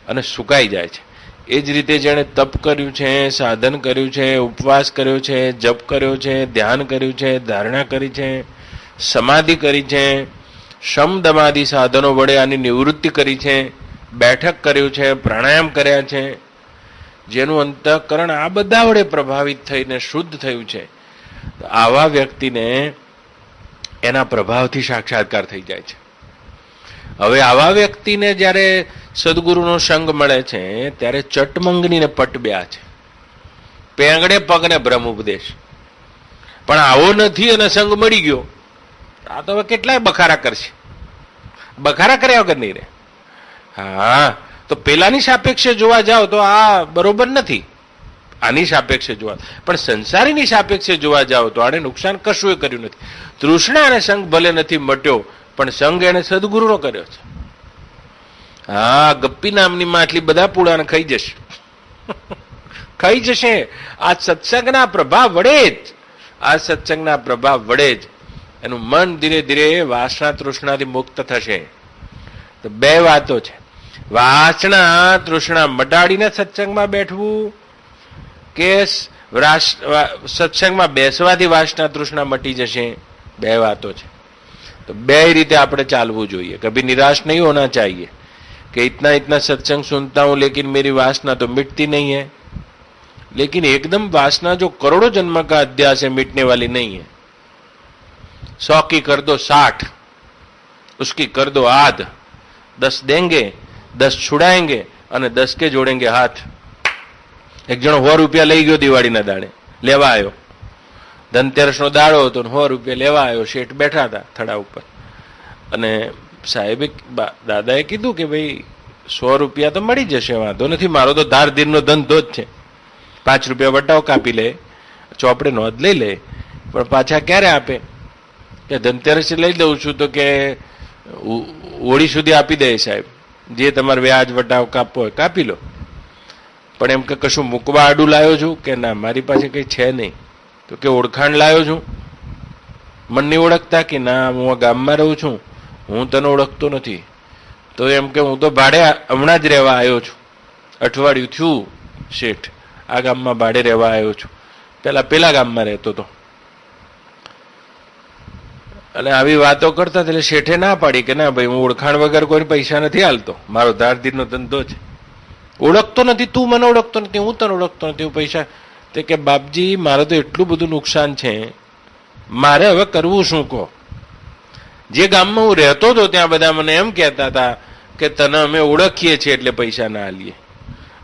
અને સુકાઈ જાય છે. એ જ રીતે જેણે તપ કર્યું છે, સાધન કર્યું છે, ઉપવાસ કર્યો છે, જપ કર્યો છે, ધ્યાન કર્યું છે, ધારણા કરી છે, સમાધિ કરી છે, શમ દમાદિ સાધનો વડે આની નિવૃત્તિ કરી છે, બેઠક કર્યું છે, પ્રાણાયામ કર્યા છે, જેનું અંતઃકરણ આ બધા વડે પ્રભાવિત થઈને શુદ્ધ થયું છે, આવા વ્યક્તિને એના પ્રભાવથી સાક્ષાત્કાર થઈ જાય છે. હવે આવા વ્યક્તિને જ્યારે સદગુરુનો સંગ મળે છે ત્યારે ચટમંગની ને પટબ્યા છે, પેંગડે પગને બ્રહ્મ ઉપદેશ. પણ આવો નથી અને સંગ મળી ગયો, આ તો હવે કેટલાય બખારા કરશે, બખારા કર્યા વગર નહીં રે. હા, તો પેલાની સાપેક્ષે જોવા જાઓ તો આ બરોબર નથી, આની સાપેક્ષે જોવા, પણ સંસારીની સાપેક્ષે જોવા જાઓ તો આને નુકસાન કશું કર્યું નથી. તૃષ્ણા અને સંગ ભલે નથી મટ્યો પણ સંગ એને સદગુરુનો કર્યો છે. હા, ગપ્પી નામની માટલી બધા પૂળાને ખાઈ જશે, ખાઈ જશે. આ સત્સંગના પ્રભાવ વડે જ, આ સત્સંગના પ્રભાવ વડે જ એનું મન ધીરે ધીરે વાસના તૃષ્ણાથી મુક્ત થશે. તો બે વાતો છે, વાસના તૃષ્ણા મટાડીને સત્સંગમાં બેઠવું કે સત્સંગમાં બેસવાથી વાસના તૃષ્ણા મટી જશે. બે વાતો છે. तो બે રીતે આપણે ચાલવું જોઈએ. कभी निराश नहीं होना चाहिए कि इतना इतना सत्संग सुनता हूं लेकिन मेरी वासना तो मिटती नहीं है. लेकिन एकदम वासना जो करोड़ों जन्म का अध्यास है मिटने वाली नहीं है. 100 की कर दो 60, उसकी कर दो आध, 10 देंगे 10 छुड़ाएंगे અને 10 के जोड़ेंगे हाथ. એક જણો 100 રૂપિયા લઈ ગયો દિવાળીના દાડે, લેવા આવ્યો. ધનતેરસનો દાડો હતો, 100 રૂપિયા લેવા આવ્યો. શેઠ બેઠા હતા થડા ઉપર અને સાહેબે, દાદાએ કીધું કે ભાઈ 100 રૂપિયા તો મળી જશે, વાંધો નથી, મારો તો ધાર ધીરનો ધંધો જ છે, 5 રૂપિયા વટાવ કાપી લે, ચોપડે નોંધ લઈ લે, પણ પાછા ક્યારે આપે? કે ધનતેરસે લઈ દઉં છું. તો કે હોળી સુધી આપી દે સાહેબ, જે તમારે વ્યાજ વટાવ કાપવો હોય કાપી લો. પણ એમ કે કશું મૂકવા આડું લાવ્યો છું? કે ના, મારી પાસે કંઈ છે નહીં. તો કે ઓળખાણ લાવ્યો છું? મન નહીં ઓળખતા? કે ના, હું આ ગામમાં રહું છું, હું તને ઓળખતો નથી. તો એમ કે હું તો ભાડે હમણાં જ રહેવા આવ્યો છું, અઠવાડિયું થયું શેઠ, આ ગામમાં ભાડે રહેવા આવ્યો છું, પેલા ગામમાં રહેતો હતો. અને આવી વાતો કરતા એટલે શેઠે ના પાડી કે ના ભાઈ હું ઓળખાણ વગર કોઈ પૈસા નથી હાલતો, મારો ધારધીરનો ધંધો છે, ઓળખતો નથી, તું મને ઓળખતો નથી, હું તને ઓળખતો નથી, હું પૈસા. તે કે બાપજી મારે તો એટલું બધું નુકસાન છે, મારે હવે કરવું શું કહો? જે ગામમાં હું રહેતો હતો ત્યાં બધા મને એમ કહેતા હતા કે તને અમે ઓળખીએ છીએ એટલે પૈસા ના આલીએ,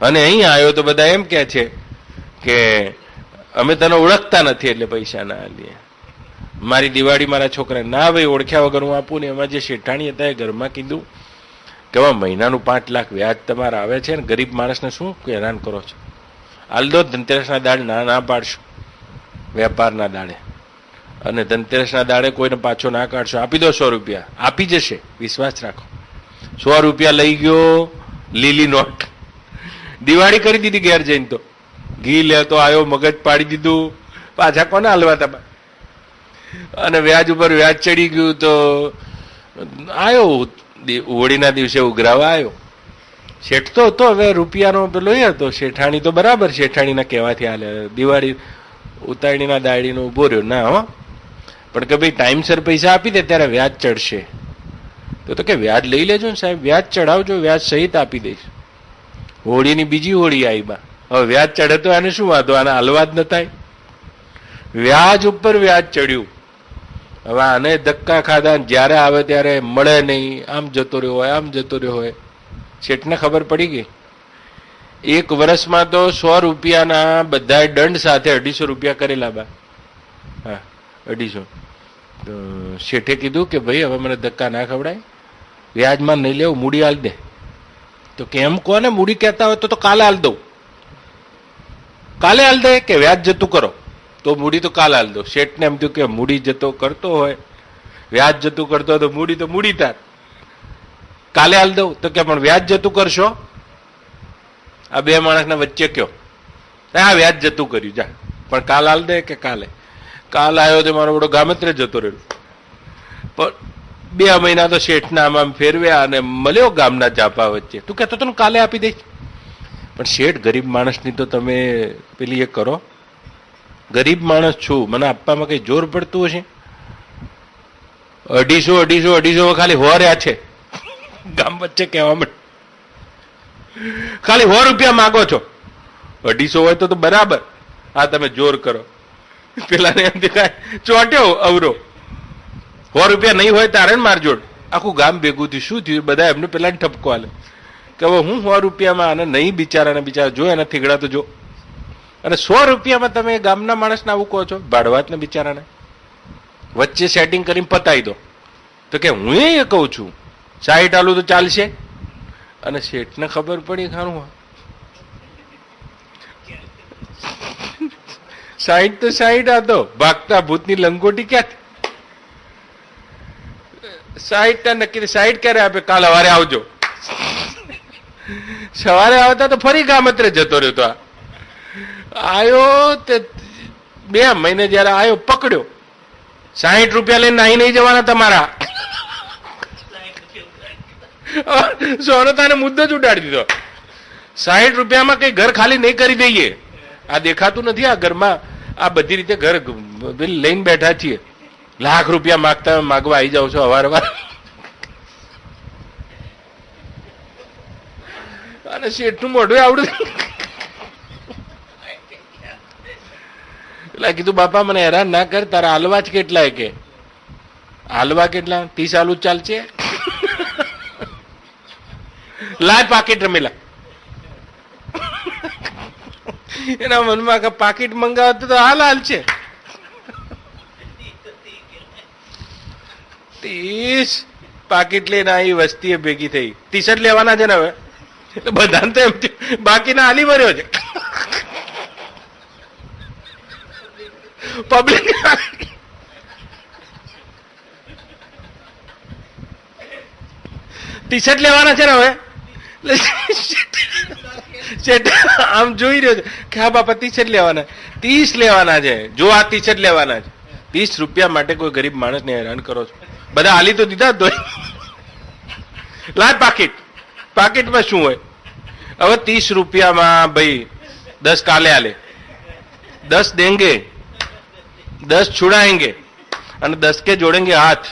અને અહીં આવ્યો તો બધા એમ કહે છે કે અમે તને ઓળખતા નથી એટલે પૈસા ના આલીએ. મારી દિવાળી મારા છોકરા ના ભાઈ ઓળખ્યા વગર હું આપું ને. એમાં જે શેઠાણી હતા એ ઘરમાં કીધું કે હવે મહિનાનું 5 લાખ વ્યાજ તમારે આવે છે ને ગરીબ માણસને શું હેરાન કરો છો, હાલ દો ધનતેરસના દાડે. ના પાડશું વેપારના દાડે, અને ધનતેરસના દાડે કોઈને પાછો ના કાઢશો, આપી દો 100 રૂપિયા, આપી જશે, વિશ્વાસ રાખો. 100 રૂપિયા લઈ ગયો, લીલી નોટ. દિવાળી કરી દીધી ઘેર જઈને, તો ઘી લેતો આવ્યો, મગજ પાડી દીધું, પાછા કોને હાલવા તમે? અને વ્યાજ ઉપર વ્યાજ ચડી ગયું તો આવ્યો હોળીના દિવસે ઉઘરાવા આવ્યો. શેઠ તો હતો, હવે રૂપિયાનો પેલો એ હતો. શેઠાણી તો બરાબર શેઠાણીના કહેવાથી હાલે, દિવાળી ઉતારણીના દાડીનો ઉભો રહ્યો ના હો, પણ કે ભાઈ ટાઈમસર પૈસા આપી દે ત્યારે વ્યાજ ચડશે. તો કે વ્યાજ લઈ લેજો ને સાહેબ, વ્યાજ ચડાવજો, વ્યાજ સહિત આપી દઈશ. હોળીની બીજી હોળી આવી બા, હવે વ્યાજ ચડે તો આને શું વાંધો, આને હલવા જ ન થાય. વ્યાજ ઉપર વ્યાજ ચડ્યું. હવે આને ધક્કા ખાધા, જ્યારે આવે ત્યારે મળે નહીં, આમ જતો રહ્યો હોય, આમ જતો રહ્યો હોય. શેઠને ખબર પડી ગઈ. 1 વર્ષમાં તો 100 રૂપિયાના બધા દંડ સાથે 250 રૂપિયા કરેલા બા. હા 250. તો શેઠે કીધું કે ભાઈ હવે મને ધક્કા ના ખવડાય, વ્યાજમાં નહીં લેવું, મૂડી હાલ દે. તો કેમ કોને મૂડી કહેતા હોય તો કાલે હાલ દઉં. કાલે હાલ દે કે વ્યાજ જતું કરો, તો મૂડી તો કાલે હાલ દો. શેઠને એમ થયું કે મૂડી જતો કરતો હોય, વ્યાજ જતું કરતો હોય તો મૂડી તાર કાલે હાલ દઉં. તો કે પણ વ્યાજ જતું કરશો? આ બે માણસના વચ્ચે કયો? હા વ્યાજ જતું કર્યું, જા, પણ કાલ હાલ દે કે કાલે? કાલ આવ્યો તો મારો બધો ગામત્રે જતો રહ્યો. પણ 2 મહિના તો શેઠના આમ ફેરવ્યા અને મળ્યો ગામના જાપા વચ્ચે. તું કહેતો તને કાલે આપી દઈશ, પણ શેઠ ગરીબ માણસની તો તમે પેલી એ કરો. ગરીબ માણસ છું, મને આપવામાં કઈ જોર પડતું હશે? 250 ખાલી હોર્યા છે ગામ વચ્ચે કહેવા માટે. ખાલી 100 રૂપિયા માગો છો, 250 હોય તો બરાબર. હા તમે જોર કરો. પેલાને એમ દેખાય ચોટ્યો અવરો. 100 રૂપિયા નહીં હોય તારે માર જોડ. આખું ગામ ભેગું થયું. શું થયું? બધા એમને પેલા ઠપકો આલે કે હવે હું 100 રૂપિયામાં આને નહીં, બિચારા જો એના થીગડા તો જો. અને 100 રૂપિયામાં તમે ગામના માણસને આવું કહો છો? ભાડવાતને બિચારાને વચ્ચે સેટિંગ કરીને પતાવી દો. તો કે હું એ કહું છું 60 આલું તો ચાલશે. અને શેઠને ખબર પડી ખાનું 60 તો 60 હતો, ભાગતા ભૂતની લંગોટી ક્યાંથી? 60 નક્કી. 60 ક્યારે આપે? કાલ સવારે આવજો. સવારે આવતા તો ફરી ગામત્રે જતો રહ્યો. તો આવ્યો તે 2 મહિને જયારે આવ્યો પકડ્યો. 60 રૂપિયા લઈને નાહી નહીં જવાના તમારા. સોનો તાને મુદ્દો જ ઉડાડી દીધો. 60 રૂપિયામાં કઈ ઘર ખાલી નહીં કરી દઈએ. આ દેખાતું નથી? આ ઘરમાં આ બધી રીતે ઘર લઈને બેઠા છીએ. લાખ રૂપિયા માગવા આવી જાવ છો અવારવાર. અને શેઠનું મોઢું આવડું. એટલે કીધું બાપા મને હેરાન ના કર, તારા હાલવા જ કેટલા? કે હાલવા કેટલા? 30 આલુ ચાલશે? લાય પાકીટ રમેલા. એના મનમાં કે પાકીટ મંગાવતો તો હાલ છે. 30 પાકીટ લઈને આવી વસ્તી ભેગી થઈ. ટી-શર્ટ લેવાના છે ને હવે બધાને તો એમ બાકીના હાલી ભર્યો છે. પબ્લિક ટી-શર્ટ લેવાના છે ને હવે. આમ જોઈ રહ્યો છે કે હા બાપા ટી-શર્ટ લેવાના, 30 લેવાના છે. જો આ ટી-શર્ટ લેવાના છે. 30 રૂપિયા માટે કોઈ ગરીબ માણસને હેરાન કરો છો? બધા હાલી તો દીધા તો લાય પાકીટ. પાકીટમાં શું હોય? હવે 30 રૂપિયામાં ભાઈ 10 કાલે આલે, 10 દેંગે, 10 છુડાएंगे. અને 10 के जोड़ेंगे हाथ,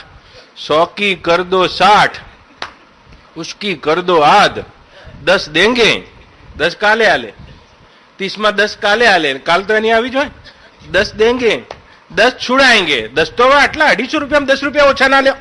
100 की कर दो 60, उसकी कर दो आध, 10 देंगे, 10 काले आले, 30 में 10 काले आले, काल तो नहीं આવી જોઈએ, 10 देंगे, 10 छुड़ाएंगे, 10 तो આટલા 250 રૂપિયા 10 રૂપિયા ઓછા ના લ્યો.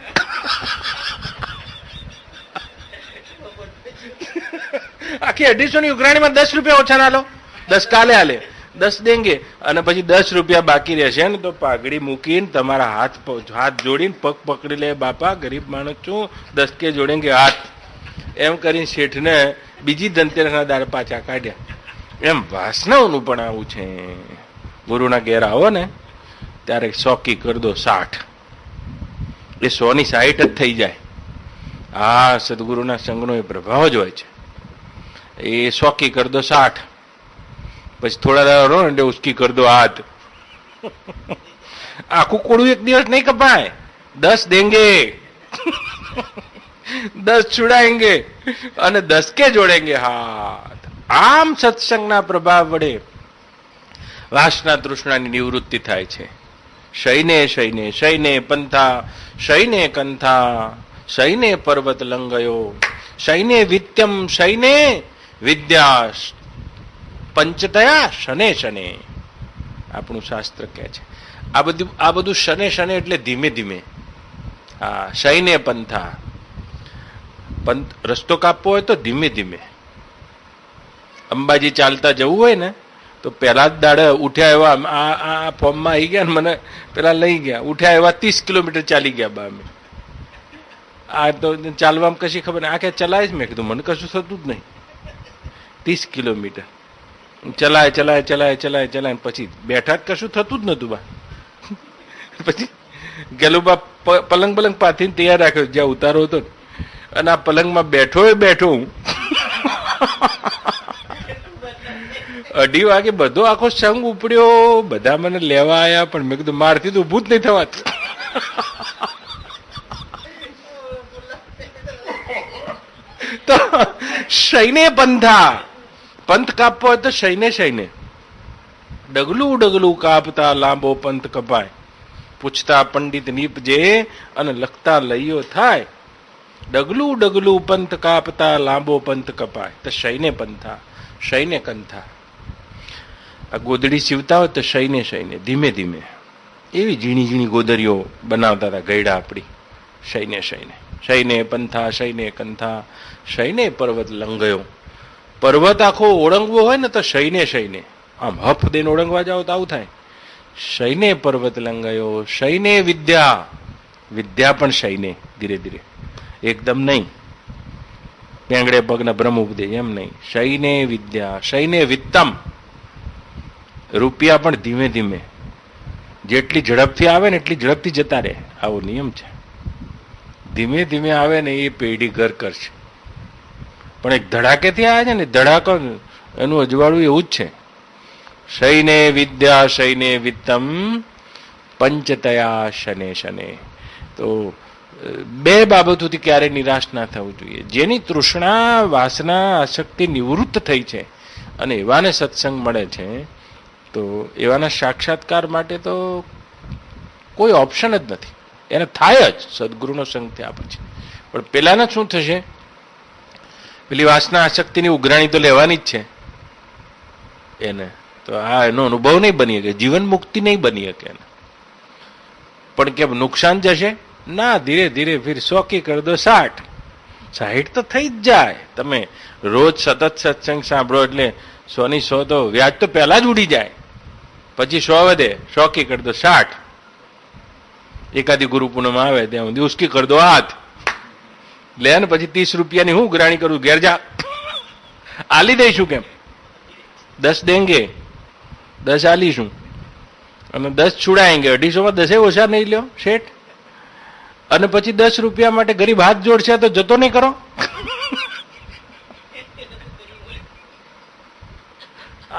આખી 250 ની ઉઘરાણીમાં 10 રૂપિયા ઓછા ના લો, 10 કાલે આલે, 10 દેંગે, અને પછી 10 રૂપિયા બાકી રહેશે ને તો પાઘડી મૂકીને તમારા હાથ જોડીને પગ પકડી લે, બાપા ગરીબ માણસ છું, 10 કે જોડેંગે હાથ, એમ કરીને શેઠને બીજી ધનતેરસના દાડે પાછા કાઢ્યા. એમ વાસનાઓનું પણ આવું છે. ગુરુના ઘેર આવો ને ત્યારે 100 કી કર દો 60, એ 100 ની 60 જ થઈ જાય. આ સદગુરુના સંગનો એ પ્રભાવ જ હોય છે. એ 100 કી કર દો 60, પછી થોડા દાડા રહો ને ઉસકી કર દો હાથ. આખું કોળું એક દિવસ નહીં કપાય. 10 દેંગે, 10 છુડાएंगे અને 10 કે જોડેંગે હાથ. આમ સત્સંગના પ્રભાવ વડે વાસના તૃષ્ણાની નિવૃત્તિ થાય છે. શૈને શૈને શૈને પંથા, શૈને કંથા, શૈને પર્વત લંગયો, શૈને વિત્યમ, શૈને વિદ્યા, પંચતયા શને શને. આપણું શાસ્ત્ર કહે છે આ બધું શને શને એટલે ધીમે ધીમે. હા, શૈને પંથા, રસ્તો કાપવો હોય તો ધીમે ધીમે. અંબાજી ચાલતા જવું હોય ને તો પહેલા જ દાડે ઉઠ્યા એવા આ ફોર્મમાં આવી ગયા ને મને પેલા લઈ ગયા, ઉઠ્યા એવા 30 કિલોમીટર ચાલી ગયા બા. અમે આ તો ચાલવામાં કશી ખબર નહીં, આ કે ચલાય જ. મેં કીધું મને કશું થતું જ નહીં. 30 કિલોમીટર ચલાય ચલાય ચલાય ચલાય ચલાય પછી બેઠા જ કશું થતું જ નતું બા. પછી ગેલુબા પલંગ પલંગ પાથીને તૈયાર રાખ્યો જ્યાં ઉતારો હતો, અને આ પલંગમાં બેઠો હું. 2:30 વાગે બધો આખો સંગ ઉપડ્યો, બધા મને લેવા આવ્યા, પણ મેં કીધું મારથી તો ઊભું જ નહીં થવાતું. તો શૈને પંથા, પંથ કાપવો હોય તો શૈને શૈને. ડગલું ડગલું કાપતા લાંબો પંથ કપાય, પૂછતા પંડિત નીપજે અને લખતા લઈયો થાય. ડગલું ડગલું પંથ કાપતા લાંબો પંથ કપાય, તો શૈને પંથા, શૈને કંથા. આ ગોદડી સીવતા હોય તો શૈને શૈને, ધીમે ધીમે. એવી ઝીણી ઝીણી ગોદરીઓ બનાવતા હતા ગયડા આપણી. શૈને શૈને, શૈને પંથા, શૈને કંથા, શૈને પર્વત લંઘયો. પર્વત આખો ઓળંગવો હોય ને તો શૈને શૈને. આમ હફ દઈને ઓળંગવા જાઓ તો આવું થાય. શૈને પર્વત લંઘયો, શૈને વિદ્યા, વિદ્યા પણ શૈને, ધીરે ધીરે, એકદમ નહીં પેંગડે પગના બ્રહ્મ ઉપદેશ એમ નહીં. શૈને વિદ્યા, શૈને વિત્તમ, રૂપિયા પણ ધીમે ધીમે. જેટલી ઝડપથી આવે ને એટલી ઝડપથી જતા રહે, આવો નિયમ છે. ધીમે ધીમે આવે ને એ પેઢી ઘર કરશે, પણ એક ધડાકેથી આવે છે ને ધડાકો, એનું અજવાળું એવું જ છે. શૈને વિદ્યા, શૈને વિત્તમ, પંચતયા શને શને. તો બે બાબતોથી ક્યારે નિરાશ ના થવું જોઈએ. જેની તૃષ્ણા, વાસના, આસક્તિ નિવૃત્ત થઈ છે અને એવાને સત્સંગ મળે છે, તો એવાના સાક્ષાત્કાર માટે તો કોઈ ઓપ્શન જ નથી. એને થાય જ સદગુરુનો સંગ થયા પછી. પણ પેલાને શું થશે, પેલી વાસના આસક્તિની ઉઘરાણી તો લેવાની જ છે એને, તો આ એનો અનુભવ નહીં બની શકે, જીવન મુક્તિ નહીં બની શકે એને. પણ કેમ નુકસાન જશે ના, ધીરે ધીરે ફિર 100 કી કર દો 60, 60 તો થઈ જ જાય. તમે રોજ સતત સત્સંગ સાંભળો એટલે 100 ની 100 તો વ્યાજ તો પહેલા જ ઉડી જાય, પછી 100 વધે, 100 કી કર દો 60. એકાદી ગુરુ પૂનમ આવે ત્યાં સુધી ઉસકી કર દો હાથ લે ને પછી 30 રૂપિયાની હું ઉઘરાણી કરું, ઘેર જા આલી દઈશું. કેમ 10 દેંગે, 10 આલીશું અને 10 છુડાएंगे. 250 માં 10 ઓછા નહીં લ્યો શેઠ. અને પછી 10 રૂપિયા માટે ગરીબ હાથ જોડશે તો જતો નહીં કરો.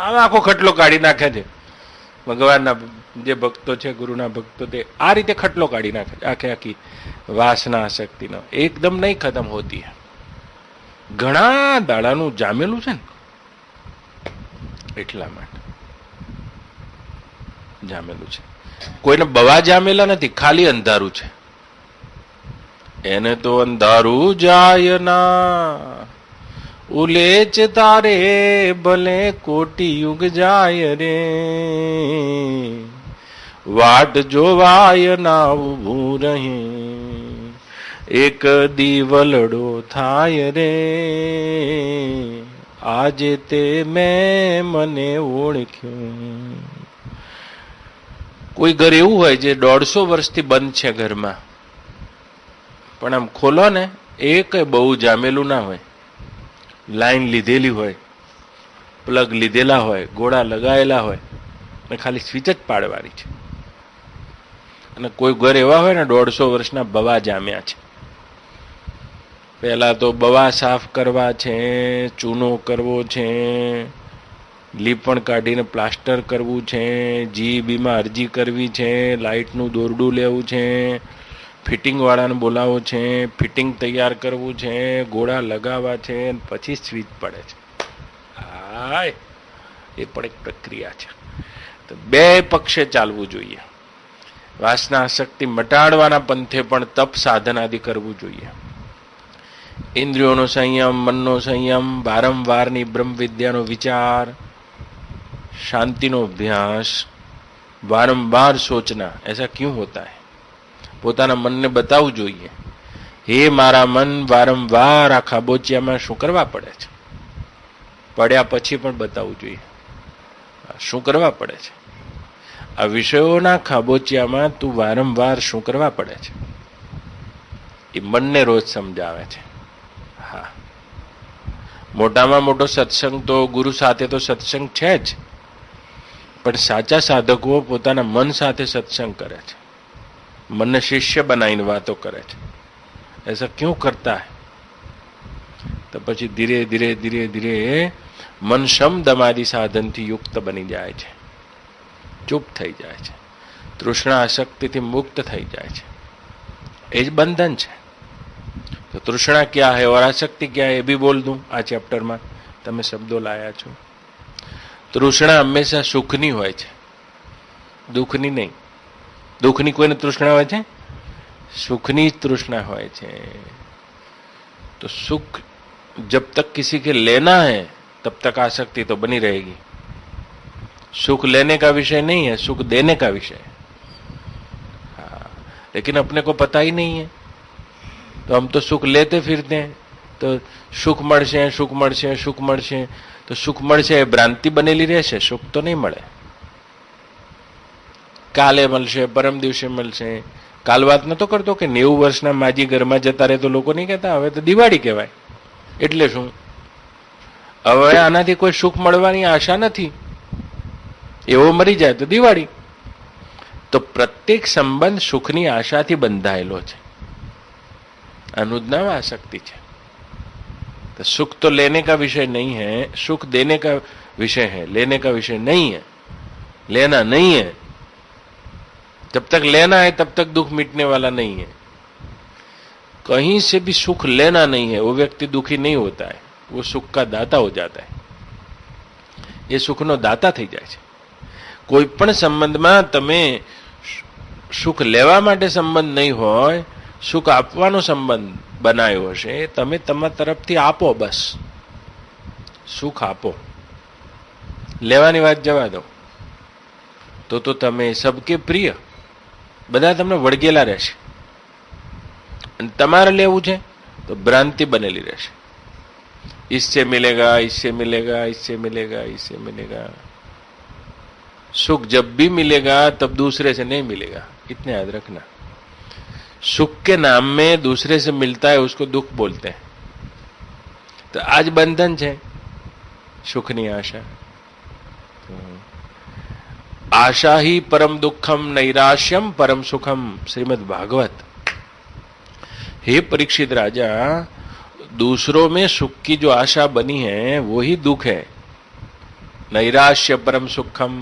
આમ આખો ખટલો કાઢી નાખે છે ભગવાનના જે ભક્તો છે, ગુરુના ભક્તો, તે આ રીતે ખટલો કાઢી નાખે છે આખે આખી વાસના શક્તિનો. એકદમ નહીં ખતમ હોતી, ઘણા દાડાનું જામેલું છે ને એટલા માટે જામેલું છે. કોઈને બવા જામેલા નથી, ખાલી અંધારું છે. એને તો અંધારું જાય ના, ઉલેચ તારે ભલે કોટી યુગ જાય રે, વાટ જોવાય ના ઊભું રહે, એક દીવલડો થાય રે, આજે તે મેં મને ઓળખ્યું. કોઈ ઘર એવું હોય જે 150 વર્ષથી બંધ છે ઘરમાં, પણ આમ ખોલો ને એ કઈ બહુ જામેલું ના હોય, લાઈન લીધેલી હોય, પ્લગ લીધેલા હોય, ગોળા લગાવેલા હોય, ને ખાલી સ્વિચ જ પાડવાની છે. અને કોઈ ઘર એવા હોય ને 150 વર્ષના બવા જામ્યા છે. પહેલા તો બવા સાફ કરવા છે, ચૂનો કરવો છે, લીપણ કાઢીને પ્લાસ્ટર કરવું છે, જીઈબીમાં અરજી કરવી છે, લાઇટનું દોરડું લેવું છે, ફિટિંગ વાળાને બોલાવવો છે, ફિટિંગ તૈયાર કરવું છે, ગોળા લગાવવા છે, પછી સ્વિચ પડે છે. હાય, એ પણ એક પ્રક્રિયા છે. તો બે પક્ષે ચાલવું જોઈએ. વાસના આસક્તિ મટાડવાના પંથે પણ તપ સાધન આદિ કરવું જોઈએ. इंद्रियों संयम, मन संयम, वारंवार ब्रह्म विद्या विचार, शांति नो अभ्यास, वारंवार सोचना. ऐसा क्यों होता है? પોતાના મનને બતાવવું જોઈએ, હે મારા મન, વારંવાર આ ખાબોચિયામાં શું કરવા પડે છે? પડ્યા પછી પણ બતાવવું જોઈએ શું કરવા પડે છે. આ વિષયોના ખાબોચિયામાં તું વારંવાર શું કરવા પડે છે, એ મનને રોજ સમજાવે છે. હા, મોટામાં મોટો સત્સંગ તો ગુરુ સાથે તો સત્સંગ છે જ, પણ સાચા સાધકો પોતાના મન સાથે સત્સંગ કરે છે, મનને શિષ્ય બનાવીને વાતો કરે છે. ऐसा क्यों करता है? તો પછી ધીરે ધીરે ધીરે ધીરે મન શમ દમાદી સાધનથી યુક્ત બની જાય છે, ચૂપ થઈ જાય છે, તૃષ્ણા આસક્તિથી મુક્ત થઈ જાય છે. એ જ બંધન છે. તો તૃષ્ણા ક્યાં है और आसक्ति क्या है, એ भी बोल दूं આ ચેપ્ટરમાં. તમે શબ્દો લાયા છો. તૃષ્ણા હંમેશા સુખની હોય છે, દુઃખની નહીં. દુઃખની કોઈને તૃષ્ણા હોય છે? સુખની तृष्णा હોય છે. तो सुख जब तक किसी के लेना है तब तक आसक्ति तो बनी रहेगी. सुख लेने का विषय नहीं है, सुख देने का विषय है. हाँ, लेकिन अपने को पता ही नहीं है, तो हम तो सुख लेते फिरते हैं. तो सुख મળશે, સુખ મળશે, સુખ મળશે. તો સુખ મળશે એ ભ્રાંતિ બનેલી રહેશે, સુખ તો નહીં મળે. કાલે મળશે, પરમ દિવસે મળશે. કાલ વાત નતો કરતો કે 90 વર્ષના માજી ઘરમાં જતા રહે તો લોકો નહીં કહેતા હવે તો દિવાળી કહેવાય. એટલે શું? હવે આનાથી કોઈ સુખ મળવાની આશા નથી, એવો મરી જાય તો દિવાળી. તો પ્રત્યેક સંબંધ સુખની આશાથી બંધાયેલો છે. अनुज्ञा आसक्ति है. तो सुख तो लेने का विषय नहीं है, सुख देने का विषय है, लेने का विषय नहीं है. लेना नहीं है. जब तक लेना है तब तक दुख मिटने वाला नहीं है. कहीं से भी सुख लेना नहीं है, वो व्यक्ति दुखी नहीं होता है, वो सुख का दाता हो जाता है. ये सुखનો દાતા થઈ જાય છે. કોઈ પણ સંબંધમાં તમે સુખ લેવા માટે સંબંધ નહીં હોય, સુખ આપવાનો સંબંધ બનાવ્યો હશે, તમે તમારા તરફથી આપો, બસ સુખ આપો. લેવાની વાત જવા દો તો તમે સબકે પ્રિય, બધા તમને વળગેલા રહેશે. અને તમારે લેવું છે તો ભ્રાંતિ બનેલી રહેશે. इससे मिलेगा, इससे मिलेगा, इससे मिलेगा, इससे मिलेगा. सुख जब भी मिलेगा तब दूसरे से नहीं मिलेगा, इतने याद रखना. सुख के नाम में दूसरे से मिलता है उसको दुख बोलते हैं. तो आज बंधन है सुखनी आशा. आशा ही परम दुखम, नैराश्यम परम सुखम. श्रीमद् भागवत. हे परीक्षित राजा, दूसरों में सुख की जो आशा बनी है वो ही दुख है. नैराश्य परम सुखम.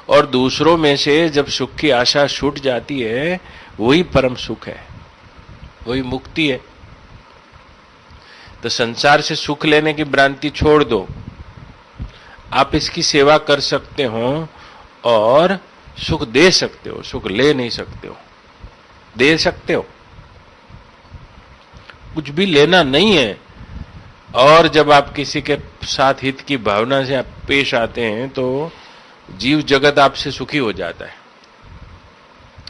और दूसरों में से जब सुख की आशा छूट जाती है वही परम सुख है, वही मुक्ति है. तो संसार से सुख लेने की भ्रांति छोड़ दो. आप इसकी सेवा कर सकते हो और सुख दे सकते हो, सुख ले नहीं सकते हो। दे सकते हो, कुछ भी लेना नहीं है। और जब आप किसी के साथ हित की भावना से आप पेश आते हैं तो जीव जगत आपसे सुखी हो जाता है।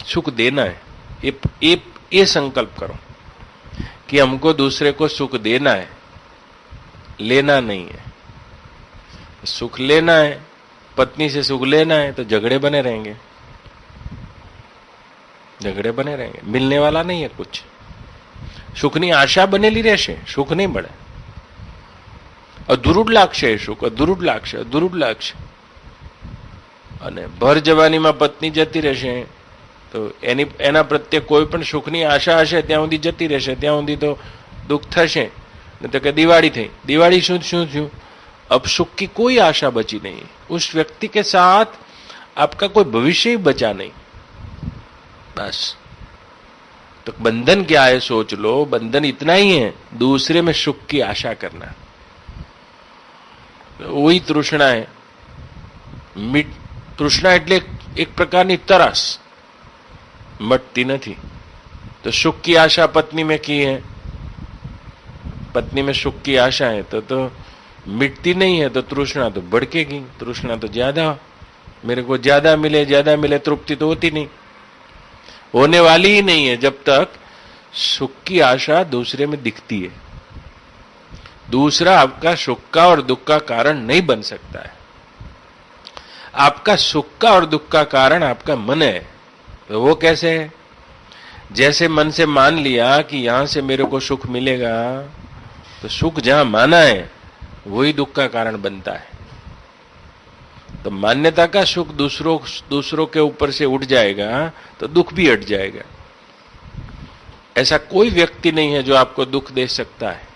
सुख देना है, ये संकल्प करो कि हमको दूसरे को सुख देना है, लेना नहीं है। सुख लेना है, पत्नी से सुख लेना है तो झगड़े बने रहेंगे, झगड़े बने रहेंगे, मिलने वाला नहीं है कुछ। सुखनी आशा बनेली રહેશે, સુખ નહીં મળે। અધૂરું જ લાગશે સુખ, અધૂરું જ લાગશે, અધૂરું જ લાગશે। અને ભર જવાનીમાં પત્ની જતી રહેશે તો એના પ્રત્યે કોઈ પણ સુખની આશા હશે ત્યાં સુધી જતી રહેશે, ત્યાં સુધી તો દુઃખ થશે। નહીં તો કે દિવાળી થઈ, દિવાળી શું શું થયું? अब सुख की कोई आशा बची नहीं, उस व्यक्ति के साथ आपका कोई भविष्य ही बचा नहीं, बस। तो बंधन क्या है सोच लो, बंधन इतना ही है, दूसरे में सुख की आशा करना, वही तृष्णा है। तृष्णा એટલે એક પ્રકારની તરસ, મટતી નથી। तो सुख की आशा पत्नी में की है, पत्नी में सुख की आशा है तो मिटती नहीं है, तो तृष्णा तो भड़केगी। तृष्णा तो ज्यादा, मेरे को ज्यादा मिले, तृप्ति तो होती नहीं, होने वाली ही नहीं है जब तक सुख की आशा दूसरे में दिखती है। दूसरा आपका सुख का और दुख का कारण नहीं बन सकता है। आपका सुख का और दुख का कारण आपका मन है। तो वो कैसे है? जैसे मन से मान लिया कि यहां से मेरे को सुख मिलेगा, तो सुख जहां माना है वही दुख का कारण बनता है। तो मान्यता का सुख दूसरों के ऊपर से उठ जाएगा तो दुख भी हट जाएगा। ऐसा कोई व्यक्ति नहीं है जो आपको दुख दे सकता है।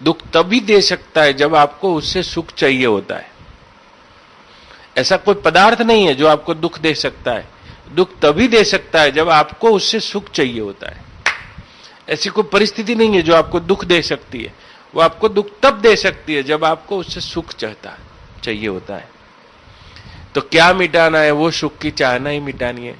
दुख तभी दे सकता है जब आपको उससे सुख चाहिए होता है। ऐसा कोई पदार्थ नहीं है जो आपको दुख दे सकता है। दुख तभी दे सकता है जब आपको उससे सुख चाहिए होता है। ऐसी कोई परिस्थिति नहीं है जो आपको दुख दे सकती है। वो आपको दुख तब दे सकती है जब आपको उससे सुख चाहिए होता है। तो क्या मिटाना है? वो सुख की चाहना ही मिटानी है।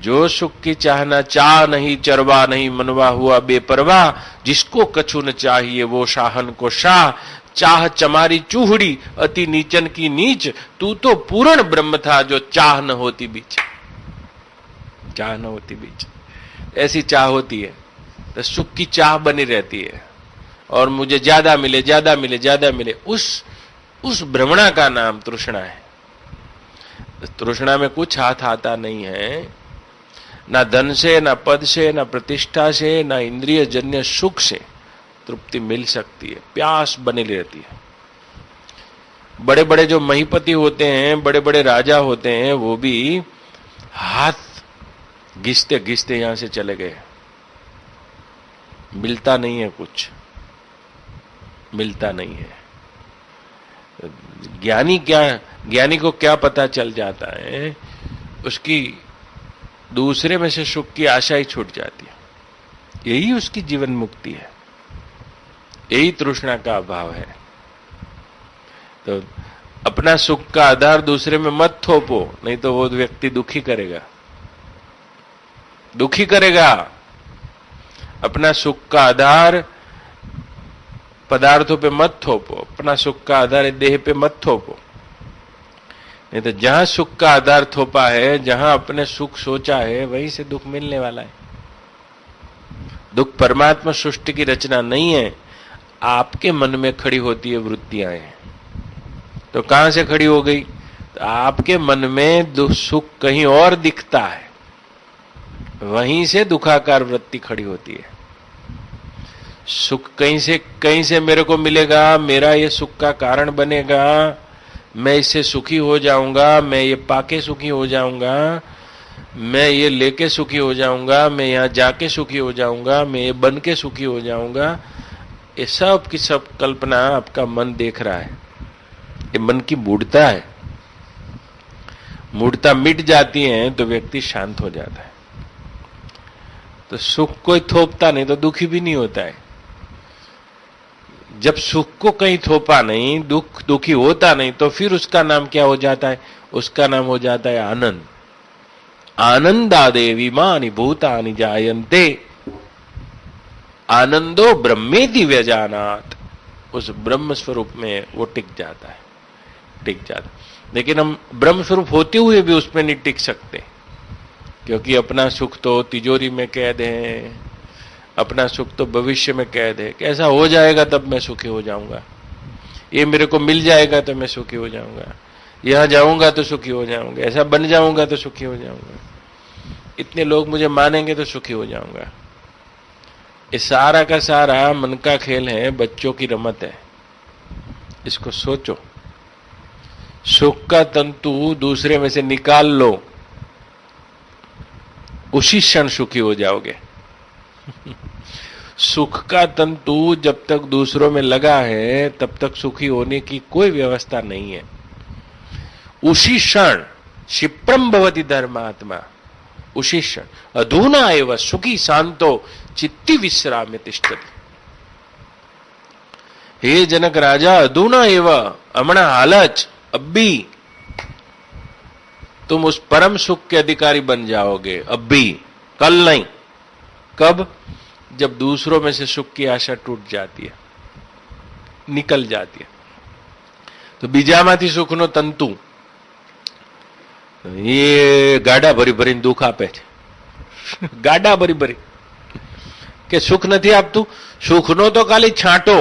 जो सुख की चाहना, चाह नहीं चरवा नहीं मनवा हुआ बेपरवाह, जिसको कछु न चाहिए वो शाहन को शाह, चाह चमारी चूहड़ी अति नीचन की नीच, तू तो पूर्ण ब्रह्म था जो चाह न होती बीच। चाह न होती बीच, ऐसी चाह होती है तो सुख की चाह बनी रहती है। और मुझे ज्यादा मिले, ज्यादा मिले, ज्यादा मिले, उस भ्रमणा का नाम तृष्णा है। तृष्णा में कुछ हाथ आता नहीं है, ना धन से, ना पद से, ना प्रतिष्ठा से, ना इंद्रिय जन्य सुख से तृप्ति मिल सकती है। प्यास बनी रहती है। बड़े बड़े जो महीपति होते हैं, बड़े बड़े राजा होते हैं, वो भी हाथ घिसते घिसते यहां से चले गए। मिलता नहीं है, कुछ मिलता नहीं है। ज्ञानी को क्या पता चल जाता है? उसकी दूसरे में से सुख की आशा ही छूट जाती है। यही उसकी जीवन मुक्ति है, यही तृष्णा का अभाव है। तो अपना सुख का आधार दूसरे में मत थोपो, नहीं तो वो व्यक्ति दुखी करेगा, दुखी करेगा। अपना सुख का आधार पदार्थों पे मत थोपो, अपना सुख का आधार देह पे मत थोपो। नहीं तो जहां सुख का आधार थोपा है, जहां अपने सुख सोचा है, वहीं से दुख मिलने वाला है। दुख परमात्मा सृष्टि की रचना नहीं है, आपके मन में खड़ी होती है वृत्तियां हैं। तो कहां से खड़ी हो गई? तो आपके मन में सुख कहीं और दिखता है, वहीं से दुखाकार वृत्ति खड़ी होती है। सुख कहीं से मेरे को मिलेगा, मेरा ये सुख का कारण बनेगा, मैं इससे सुखी हो जाऊंगा, मैं ये पाके सुखी हो जाऊंगा, मैं ये लेके सुखी हो जाऊंगा, मैं यहां जाके सुखी हो जाऊंगा, मैं ये बन के सुखी हो जाऊंगा। ये सब की सब कल्पना आपका मन देख रहा है। ये मन की मूढ़ता है। मूढ़ता मिट जाती है तो व्यक्ति शांत हो जाता है। तो सुख कोई थोपता नहीं तो दुखी भी नहीं होता है। जब सुख को कहीं थोपा नहीं, दुखी होता नहीं, तो फिर उसका नाम क्या हो जाता है? उसका नाम हो जाता है आनंद। आनंदादे विमानि भूतानि जायन्ते आनंदो ब्रह्मेति व्यजानात्। उस ब्रह्म स्वरूप में वो टिक जाता है, टिक जाता। लेकिन हम ब्रह्म स्वरूप होते हुए भी उसमें नहीं टिक सकते, क्योंकि अपना सुख तो तिजोरी में कैद है, अपना सुख तो भविष्य में कैद है। कैसा हो जाएगा तब मैं सुखी हो जाऊंगा, ये मेरे को मिल जाएगा तो मैं सुखी हो जाऊंगा, यहां जाऊंगा तो सुखी हो जाऊंगा, ऐसा बन जाऊंगा तो सुखी हो जाऊंगा, इतने लोग मुझे मानेंगे तो सुखी हो जाऊंगा। ये सारा का सारा मन का खेल है, बच्चों की रमत है। इसको सोचो, सुख का तंतु दूसरे में से निकाल लो, उसी क्षण सुखी हो जाओगे। सुख का तंतु जब तक दूसरों में लगा है तब तक सुखी होने की कोई व्यवस्था नहीं है। उसी क्षण क्षिप्रम भवति धर्मात्मा, उसी क्षण अधुना एव सुखी शांतो चित्ति विश्राम्य तिष्ठति। हे जनक राजा, अधुना एव, अमणा हालच, अब भी तुम उस परम सुख के अधिकारी बन जाओगे। अब भी, कल नहीं। कब? जब दूसरों में से सुख की आशा टूट जाती है, निकल जाती है। तो बीजामाथी सुखनो तंतु ये गाड़ा भरी भरीने दुख आपे छे। गाड़ा भरी भरी કે સુખ નથી આપતું? સુખનો તો ખાલી છાંટો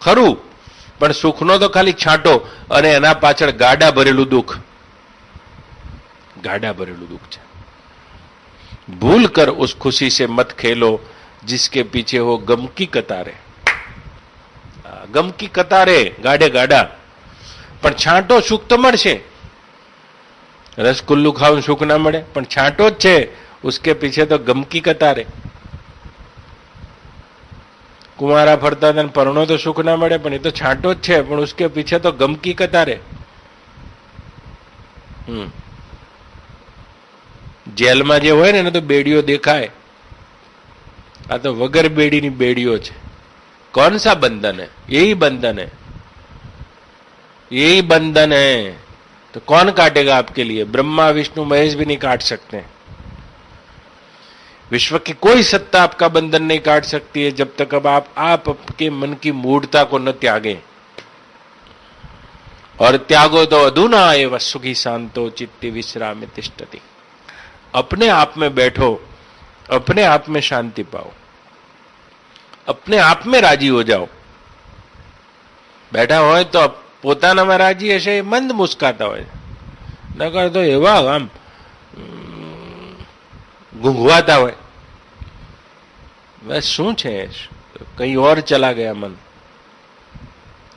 ખરું, પણ સુખનો તો ખાલી છાંટો અને એના પાછળ ગાડા ભરેલું દુઃખ, गाड़ा भरेलू दुख है। भूल कर उस खुशी से मत खेलो जिसके पीछे हो गम की कतारे। गम की कतारे गाड़े गाड़ा, पण छांटो सुख तो मळशे। रसगुल्लू खाओ सुख ना मळे, पण छांटो ज छे, उसके पीछे तो गम की कतारे। कुमारा फरता था परણો तो सुख ना मळे, पण ये तो छांटो ज छे, पण उसके पीछे तो गम की कतारे। जेल में जो होय ने तो बेड़ियों देखाय, आ तो वगर बेड़ी नी बेड़ियों छे। कौन सा बंधन है? यही बंधन है, यही बंधन है। तो कौन काटेगा आपके लिए? ब्रह्मा विष्णु महेश भी नहीं काट सकते। विश्व की कोई सत्ता आपका बंधन नहीं काट सकती है जब तक अब आप आपके मन की मूढ़ता को न त्यागें। और त्यागो तो अधुना एव सुखी शांतो चित्ति विश्राम्य तिष्ठति। अपने आप में बैठो, अपने आप में शांति पाओ, अपने आप में राजी हो जाओ। बैठा हो तो પોતાનામાં રાજી હશે, મંદ મુસ્કાતા હોય, નકર તો એવા આમ ઘૂંઘવાતા હોય, બસ શું છે, કहीं और चला गया मन।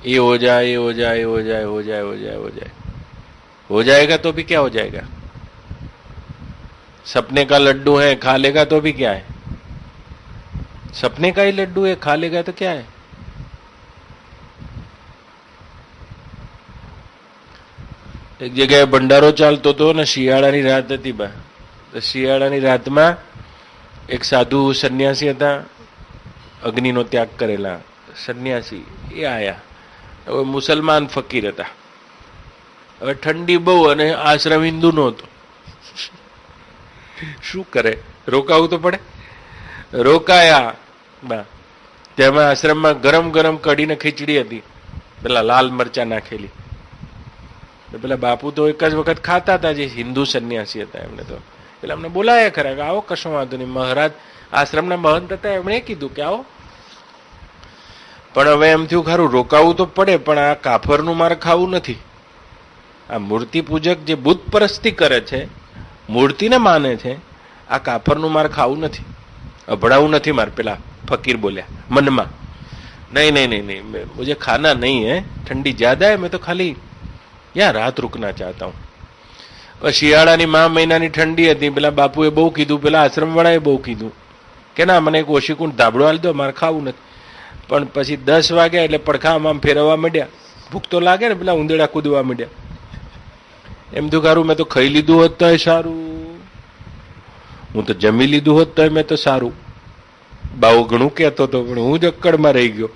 ये हो जाए, ये हो जाए, हो जाए, हो जाए, हो जाए, हो जाए, हो जाएगा तो भी क्या हो जाएगा? सपने का लड्डू है, खा लेगा तो भी क्या है? सपने का ही लड्डू है, खा लेगा तो क्या है? एक जगह भंडारो चालतो तो ने શિયાળાની રાત હતી બા। તો શિયાળાની રાતમાં એક સાધુ સન્યાસી હતા, અગ્નિનો ત્યાગ કરેલા સન્યાસી એ આયા। હવે મુસલમાન ફકીર હતા। હવે ઠંડી બહુ અને આશ્રમ હિન્દુનો હતો। શું કરે? રોકાવું તો પડે। રોકાયા બા। તેમાં આશ્રમમાં ગરમ ગરમ કઢીને ખીચડી હતી, પેલા લાલ મરચા નાખેલી। પેલા બાપુ તો એક જ વખત ખાતા હતા, જે હિન્દુ સન્યાસી હતા એમને તો પેલા અમને બોલાયા ખરા કે આવો, કશો વાંધો નહીં। મહારાજ આશ્રમના મહંત હતા, એમણે કીધું કે આવો। પણ હવે એમ થયું ખરું રોકાવું તો પડે, પણ આ કાફરનું મારે ખાવું નથી। આ મૂર્તિ પૂજક જે બુત પરસ્તી કરે છે, મૂર્તિને માને છે, આ કાફરનું મારે ખાવું નથી, અભડાવું નથી મારે। પેલા ફકીર બોલ્યા મનમાં, नहीं नहीं नहीं नहीं, मुझे खाना नहीं है, ठंडी ज्यादा है, मैं तो खाली यहाँ रात रुकना चाहता हूँ। શિયાળાની મહિનાની ઠંડી હતી। પેલા બાપુએ બહુ કીધું, પેલા આશ્રમવાળાએ બહુ કીધું કે ના, મને એક ઓશીકુંડ ધાબળો આલી દો, મારે ખાવું નથી। પણ પછી 10 વાગ્યા એટલે પડખામાં ફેરવવા માંડ્યા। ભૂખ તો લાગે ને, પેલા ઉંદેડા કૂદવા માંડ્યા। એમ તો સારું, મેં તો ખાઈ લીધું હોત તોય સારું, હું તો જમી લીધું હોત તોય મેં તો સારું। બાવો ઘણું કહેતો હતો, પણ હું જ અક્કડમાં રહી ગયો।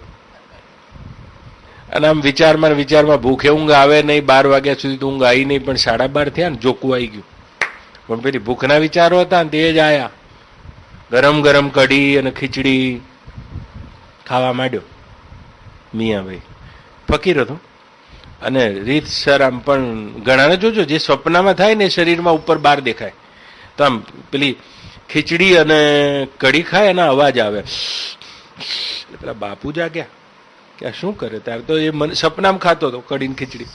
અને આમ વિચારમાં ભૂખે ઊંઘ આવે નહીં, 12 વાગ્યા સુધી તો ઊંઘ આવી નહીં, પણ 12:30 થયા ને જોકું આવી ગયું. પણ પેલી ભૂખના વિચારો હતા ને તે જ આયા. ગરમ ગરમ કઢી અને ખીચડી ખાવા માંડ્યો મિયાભાઈ. ફકીર હતો અને રીતસર આમ પણ ઘણાને જોજો જે સ્વપ્નમાં થાય ને શરીરમાં ઉપર બહાર દેખાય. તો આમ પેલી ખીચડી અને કઢી ખાય એના અવાજ આવે. પેલા બાપુ જાગ્યા કે આ શું કરે? ત્યારે તો એ સપનામાં ખાતો હતો કઢી ને ખીચડી.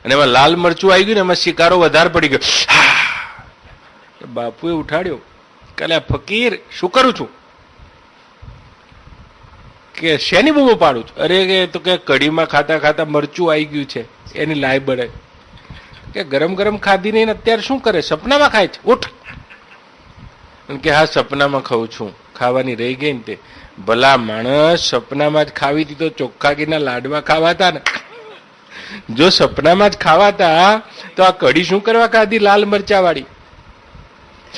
અને એમાં લાલ મરચું આવી ગયું ને એમાં શિકારો વધારે પડી ગયો. બાપુએ ઉઠાડ્યો કે ફકીર શું કરું છું? કે શેની બૂમો પાડું છું? અરે કે તો કે કઢીમાં ખાતા ખાતા મરચું આવી ગયું છે એની લાય બળે. કે ગરમ ગરમ ખાધી નહીં અત્યારે શું કરે? સપનામાં ખાય છે. ઉઠ. કે હા સપનામાં ખાઉં છું. ખાવાની રહી ગઈ ને તે. ભલા માણસ, સપનામાં જ ખાવી હતી તો ચોખ્ખા ઘીના લાડવા ખાવાતા ને. જો સપનામાં જ ખાવાતા તો આ કઢી શું કરવા ખાધી લાલ મરચા વાળી?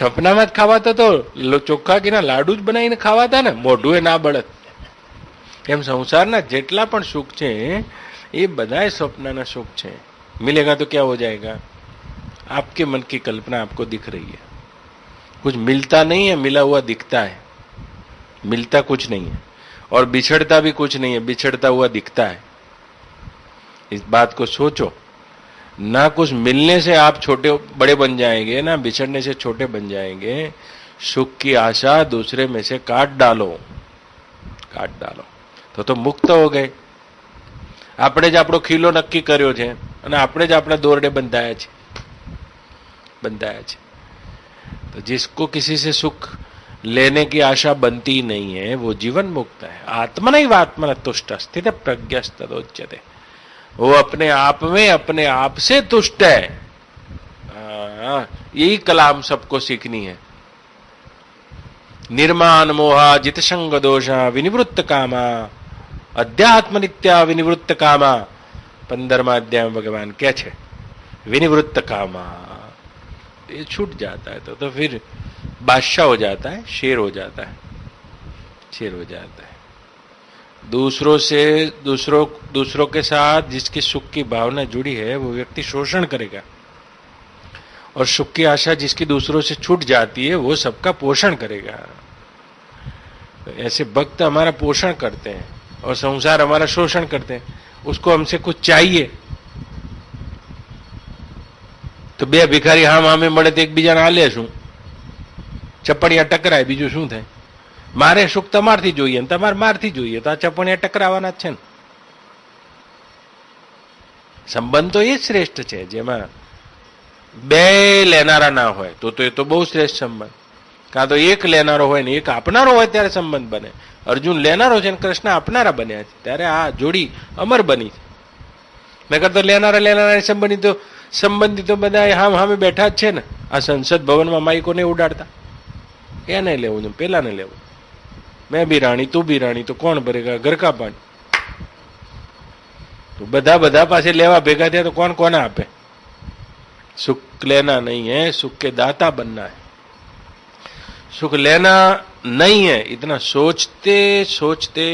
સપનામાં જ ખાવાતા તો ચોખ્ખા ઘીના લાડુ જ બનાવીને ખાવાતા ને, મોઢું એ ના બળત. એમ સંસારના જેટલા પણ સુખ છે એ બધા સપનાના સુખ છે. मिलेगा तो क्या हो जाएगा? आपके मन की कल्पना आपको दिख रही है. कुछ मिलता नहीं है, मिला हुआ दिखता है. मिलता कुछ नहीं है और बिछड़ता भी कुछ नहीं है, बिछड़ता हुआ दिखता है. इस बात को सोचो. ना कुछ मिलने से आप छोटे बड़े बन जाएंगे, ना बिछड़ने से छोटे बन जाएंगे. सुख की आशा दूसरे में से काट डालो. तो मुक्त हो गए. આપણે જ આપણો ખીલો નક્કી કર્યો છે અને આપણે જ આપણા દોરડે બંધાયા છે. तो जिसको किसी से सुख लेने की आशा बनती नहीं है वो जीवन मुक्त है. आत्मनैव आत्मनः तुष्ट स्थित प्रज्ञस्तदोच्यते. वो अपने आप में अपने आप से तुष्ट है. यही कला हम सबको सीखनी है. निर्माण मोहा जित संग दोषा विनिवृत्त कामा अध्यात्म नित्या विनिवृत्त कामा. 15वां अध्याय में भगवान क्या है? विनिवृत्त कामा. ये छूट जाता है तो फिर बादशाह हो जाता है, शेर हो जाता है. दूसरों के साथ जिसकी सुख की भावना जुड़ी है वो व्यक्ति शोषण करेगा और सुख की आशा जिसकी दूसरों से छूट जाती है वो सबका पोषण करेगा. ऐसे भक्त हमारा पोषण करते हैं और संसार हमारा शोषण करते हैं. उसको हमसे कुछ चाहिए तो બે ભિખારી હામે મળે તો એકબીજાને હાલે શું? ચપડિયા ટકરાય, બીજું શું થાય? મારે સુખ તમારથી જોઈએ ને તમારે મારથી જોઈએ તો આ ચપડિયા ટકરાવાના જ છે ને. સંબંધ તો એ જ શ્રેષ્ઠ છે જેમાં બે લેનારા ના હોય તો એ તો બહુ શ્રેષ્ઠ સંબંધ. કાં તો એક લેનારો હોય ને એક આપનારો હોય ત્યારે સંબંધ બને. અર્જુન લેનારો છે ને કૃષ્ણ આપનારા બન્યા છે ત્યારે આ જોડી અમર બની છે. નકર તો લેનારા સંબંધિતો બધા હામે બેઠા જ છે ને. આ સંસદ ભવનમાં માઈકોને ઉડાડતા, એને લેવું ને પેલાને લેવું. મેં બી રાણી, તું બી રાણી, તો કોણ ભરેગા ઘર કા પાણી? તો બધા પાસે લેવા ભેગા થયા તો કોણ કોને આપે? सुख लेना नहीं है, सुख के दाता बनना है. सुख लेना नहीं है, इतना सोचते सोचते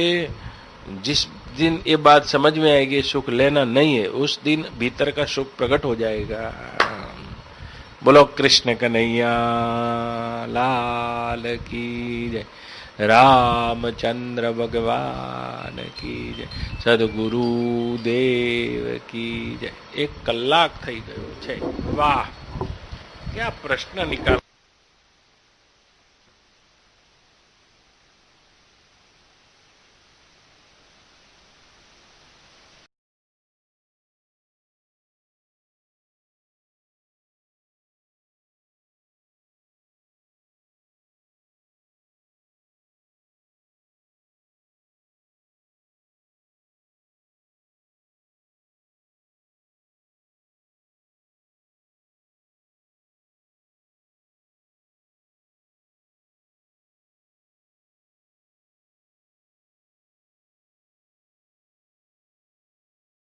जिस दिन ये बात समझ में आएगी सुख लेना नहीं है, उस दिन भीतर का सुख प्रकट हो जाएगा. बोलो कृष्ण कन्हैया लाल की जय. रामचंद्र भगवान की जय. सदगुरु देव की जय. 1 કલાક થઈ ગયો છે. વાહ, क्या प्रश्न निकाल.